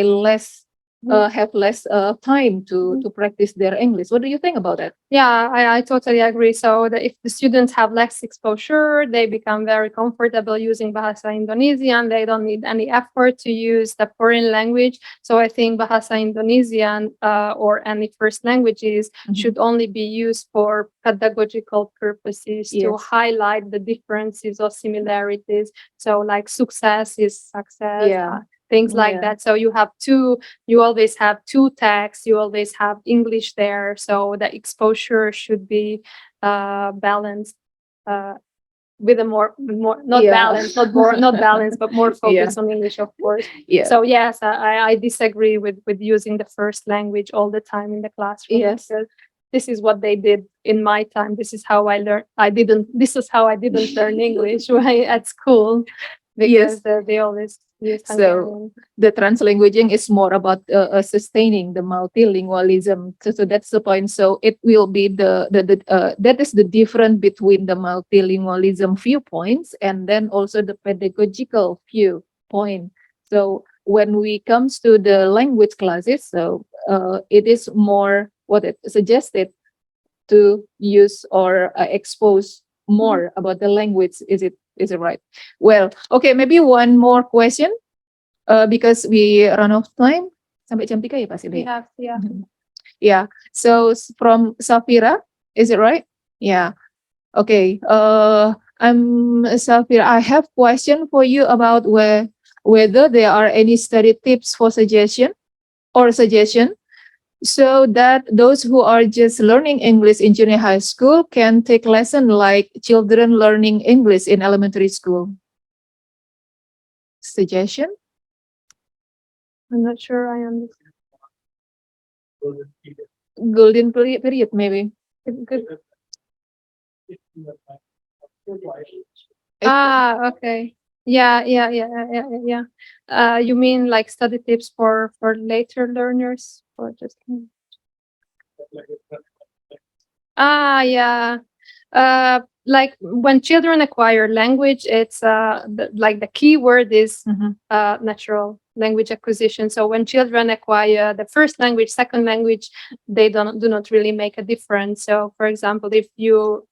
have less time to practice their English. What do you think about that? Yeah, I totally agree. So if the students have less exposure, they become very comfortable using Bahasa Indonesian. They don't need any effort to use the foreign language. So I think Bahasa Indonesian or any first languages should only be used for pedagogical purposes, to highlight the differences or similarities. So like success is success. Things like that. So you always have two texts, you always have English there. So the exposure should be balanced with a more balanced, not balanced, but more focused on English, of course. So yes, I disagree with using the first language all the time in the classroom. Yes. Because this is what they did in my time. This is how I learned. This is how I didn't learn English at school. Because they always use Hungarian. So the translanguaging is more about sustaining the multilingualism. So that's the point. So it will be that is the difference between the multilingualism viewpoints and then also the pedagogical viewpoint. So when we comes to the language classes, so it is more what it suggested to use or expose more about the language. Is it right? Well, okay, maybe one more question, because we run out of time. Sampai jam 3 ya Pak Silvia? We have, Yeah. So from Safira, is it right? Yeah. Okay. I'm Safira. I have question for you about whether there are any study tips for suggestion, so that those who are just learning English in junior high school can take lesson like children learning English in elementary school. Suggestion? I'm not sure I understand. Golden period, maybe. Okay. Yeah. You mean like study tips for later learners, or just? Yeah. Like when children acquire language, it's like the key word is natural language acquisition. So when children acquire the first language, second language, they do not really make a difference. So for example, if you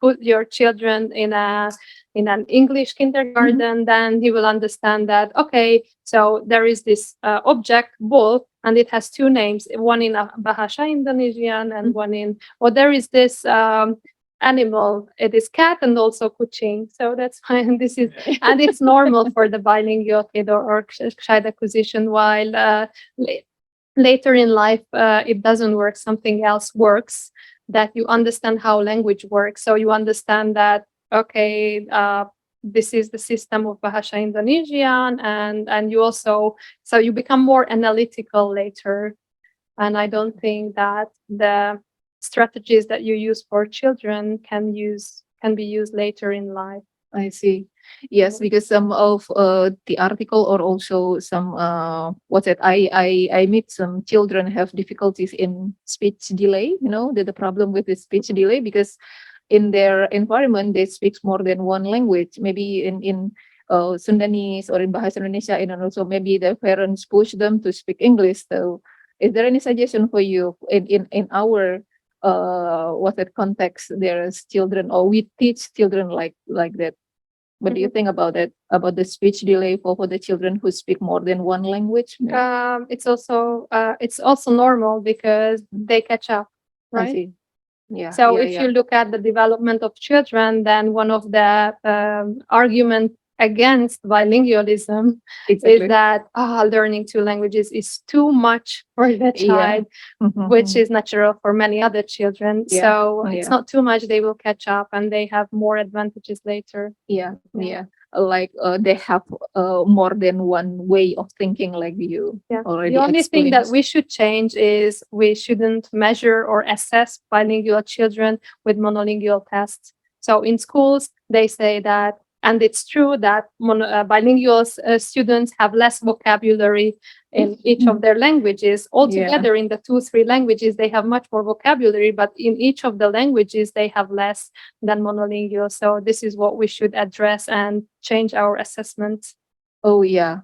put your children in an English kindergarten, then he will understand that, okay, so there is this object, bull, and it has two names, one in Bahasa Indonesian and one in, or there is this animal, it is cat and also kucing. So that's fine. This is, and it's normal for the bilingual kid or child acquisition, while later in life, it doesn't work. Something else works, that you understand how language works. So you understand that, okay, this is the system of Bahasa Indonesian, and you also, so you become more analytical later. And I don't think that the strategies that you use for children can be used later in life. I see. Yes, because some of the article, or also some I meet some children have difficulties in speech delay. You know, the problem with the speech delay, because in their environment they speak more than one language. Maybe in Sundanese or in Bahasa Indonesia, and also maybe the parents push them to speak English. So, is there any suggestion for you in our context? There's children, or we teach children like that. What do you think about that? About the speech delay for the children who speak more than one language? It's also normal because they catch up, I right? see. Yeah. So yeah, if yeah. you look at the development of children, then one of the argument against bilingualism is that learning two languages is too much for the child, which is natural for many other children. Yeah. So Yeah. it's not too much. They will catch up and they have more advantages later. Yeah. Like they have more than one way of thinking, like you already The only thing that explained. we should change is we shouldn't measure or assess bilingual children with monolingual tests. So in schools, they say that, and it's true that bilingual students have less vocabulary in each of their languages. Altogether, in the 2-3 languages, they have much more vocabulary, but in each of the languages, they have less than monolingual. So this is what we should address and change our assessments. Oh yeah.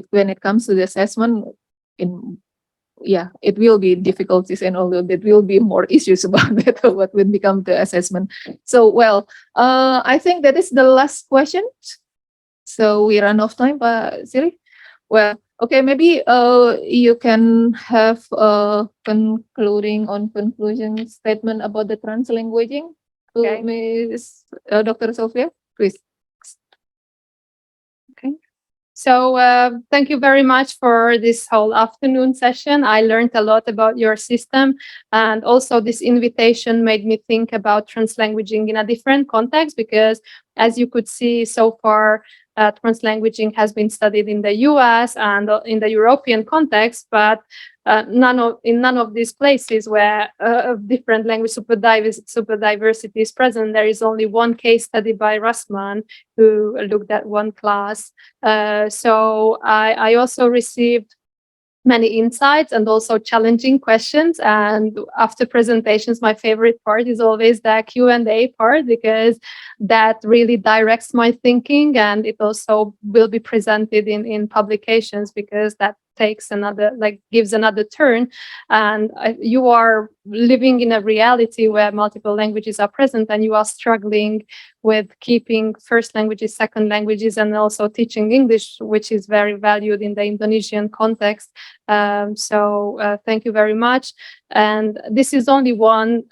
When it comes to the assessment, it will be difficulties, and although there will be more issues about that, what will become the assessment. So, well, I think that is the last question. So we run off time, Siri. Well, okay, maybe you can have a conclusion statement about the translanguaging. Okay. Ms. Dr. Szilvia, please. Okay. So thank you very much for this whole afternoon session. I learned a lot about your system, and also this invitation made me think about translanguaging in a different context, because as you could see so far, translanguaging has been studied in the US and in the European context, but in none of these places where different language super diversity is present, there is only one case study by Rassmann who looked at one class. So I also received many insights and also challenging questions. And after presentations, my favorite part is always the Q&A part, because that really directs my thinking, and it also will be presented in publications, because that takes gives another turn. And you are living in a reality where multiple languages are present, and you are struggling with keeping first languages, second languages, and also teaching English, which is very valued in the Indonesian context. So thank you very much. And this is only one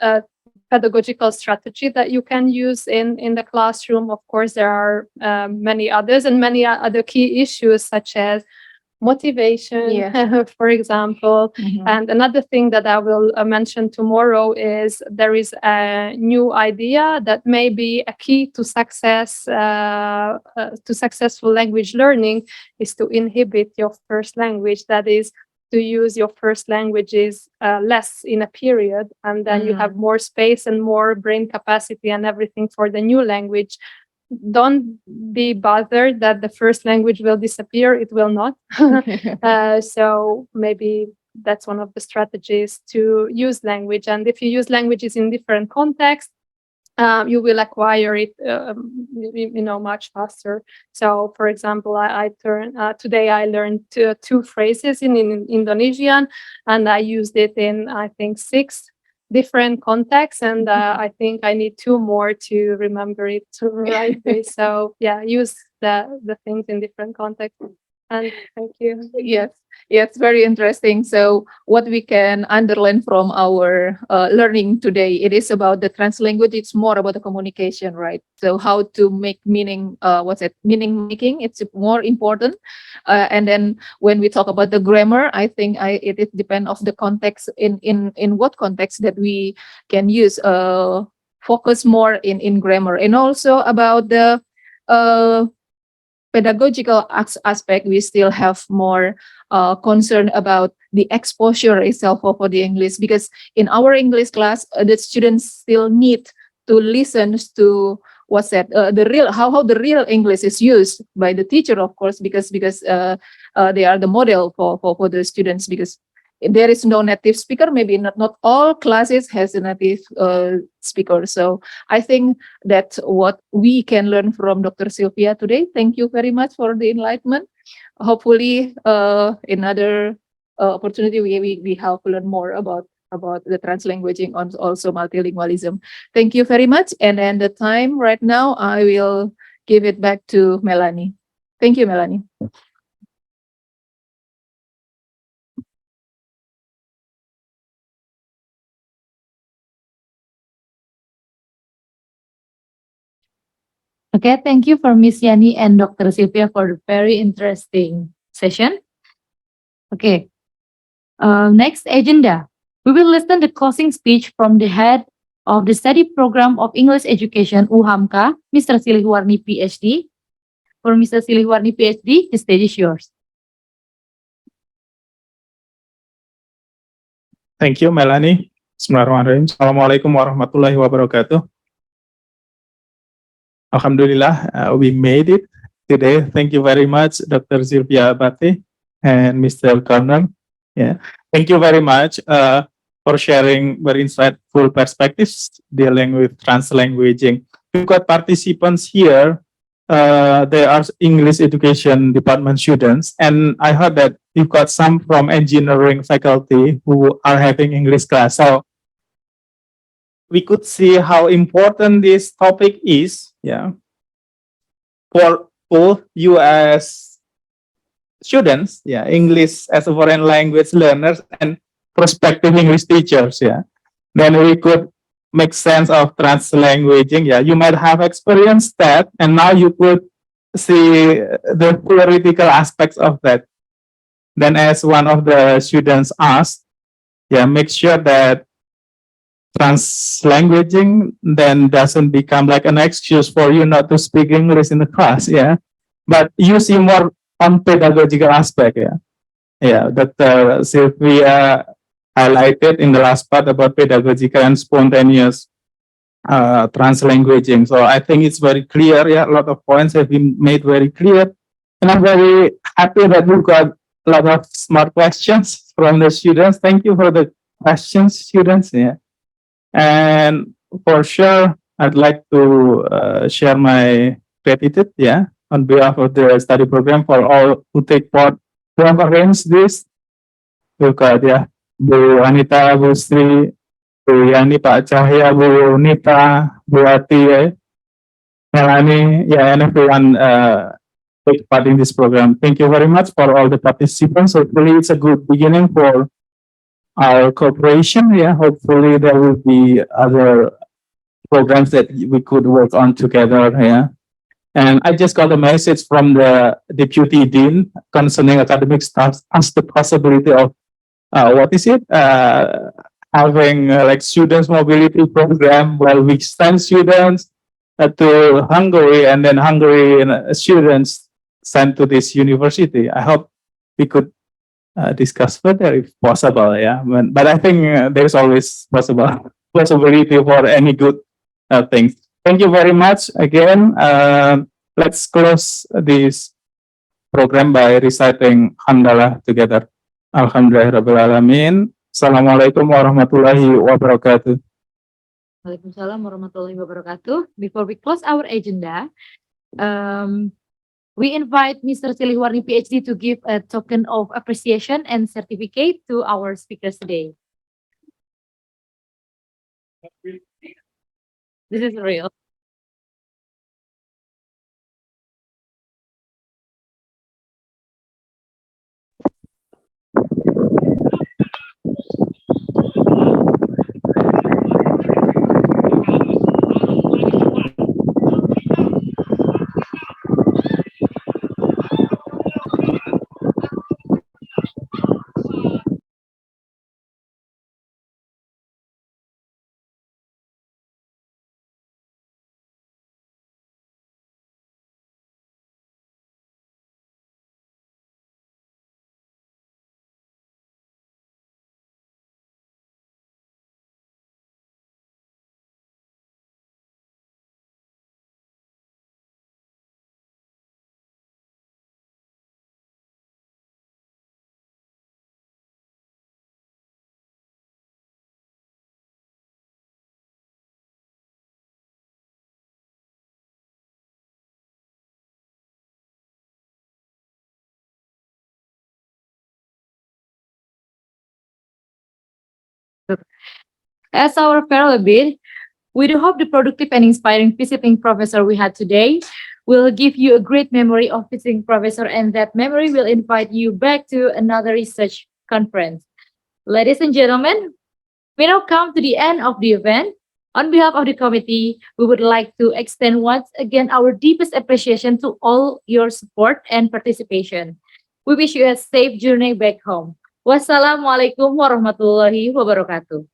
pedagogical strategy that you can use in the classroom. Of course, there are many others, and many other key issues, such as motivation, for example. And another thing that I will mention tomorrow is there is a new idea that may be a key to success, to successful language learning, is to inhibit your first language. That is, to use your first languages less in a period, and then you have more space and more brain capacity and everything for the new language. Don't be bothered that the first language will disappear. It will not. So maybe that's one of the strategies, to use language. And if you use languages in different contexts, you will acquire it, much faster. So, for example, today I learned two phrases in Indonesian, and I used it in, I think, 6 different contexts, and I think I need 2 more to remember it the right way. So, yeah, use the things in different contexts. And thank you. Yes, yes, very interesting. So what we can underline from our learning today, it is about the translanguage. It's more about the communication, right? So how to make meaning, meaning making, it's more important. And then when we talk about the grammar, I think it depends of the context, in what context that we can use, focus more in grammar, and also about the pedagogical aspect. We still have more concern about the exposure itself for the English, because in our English class, the students still need to listen to the real how the real English is used by the teacher, of course, because they are the model for the students, because there is no native speaker. Maybe not all classes has a native speaker. So I think that's what we can learn from Dr. Szilvia today. Thank you very much for the enlightenment. Hopefully, another opportunity we have to learn more about the translanguaging and also multilingualism. Thank you very much. And then the time right now, I will give it back to Melanie. Thank you, Melanie. Okay, thank you for Miss Yani and Dr. Szilvia for the very interesting session. Okay, next agenda. We will listen to the closing speech from the head of the study program of English education, UHAMKA, Mr. Silihwarni, PhD. For Mr. Silihwarni, PhD, the stage is yours. Thank you, Melanie. Bismillahirrahmanirrahim. Assalamualaikum warahmatullahi wabarakatuh. Alhamdulillah, we made it today. Thank you very much, Dr. Szilvia Batsyi and Mr. Corner. Yeah, thank you very much for sharing very insightful perspectives dealing with translanguaging. We've got participants here. They are English education department students, and I heard that you've got some from engineering faculty who are having English class. So we could see how important this topic is, for both you as students, English as a foreign language learners, and prospective English teachers, Then we could make sense of translanguaging. You might have experienced that, and now you could see the theoretical aspects of that. Then, as one of the students asked, make sure that translanguaging then doesn't become like an excuse for you not to speak English in the class, but you see more on pedagogical aspect, Dr. Szilvia highlighted in the last part about pedagogical and spontaneous translanguaging. So I think it's very clear, a lot of points have been made very clear, and I'm very happy that we've got a lot of smart questions from the students. Thank you for the questions, students, And for sure, I'd like to share my gratitude, on behalf of the study program for all who take part to arrange this. We've got, Bu Anita, Bu Sri, Bu Yani, Pak Cahya, Bu Nita, Bu Ati, Melanie, and everyone take part in this program. Thank you very much for all the participants. Hopefully, it's a good beginning for our cooperation. Hopefully there will be other programs that we could work on together. And I just got a message from the Deputy Dean concerning academic staff as the possibility of having like students mobility program where we send students to Hungary, and then Hungarian students sent to this university. I hope we could discuss further if possible, but I think there's always possibility for any good things. Thank you very much again. Let's close this program by reciting Hamdalah together. Alhamdulillahirabbil alamin. Assalamualaikum warahmatullahi wabarakatuh. Waalaikumsalam warahmatullahi wabarakatuh. Before we close our agenda, we invite Mr. Siliwarni PhD to give a token of appreciation and certificate to our speakers today. This is real. As our farewell bid, we do hope the productive and inspiring visiting professor we had today will give you a great memory of visiting professor, and that memory will invite you back to another research conference. Ladies and gentlemen, we now come to the end of the event. On behalf of the committee, we would like to extend once again our deepest appreciation to all your support and participation. We wish you a safe journey back home. Wassalamualaikum warahmatullahi wabarakatuh.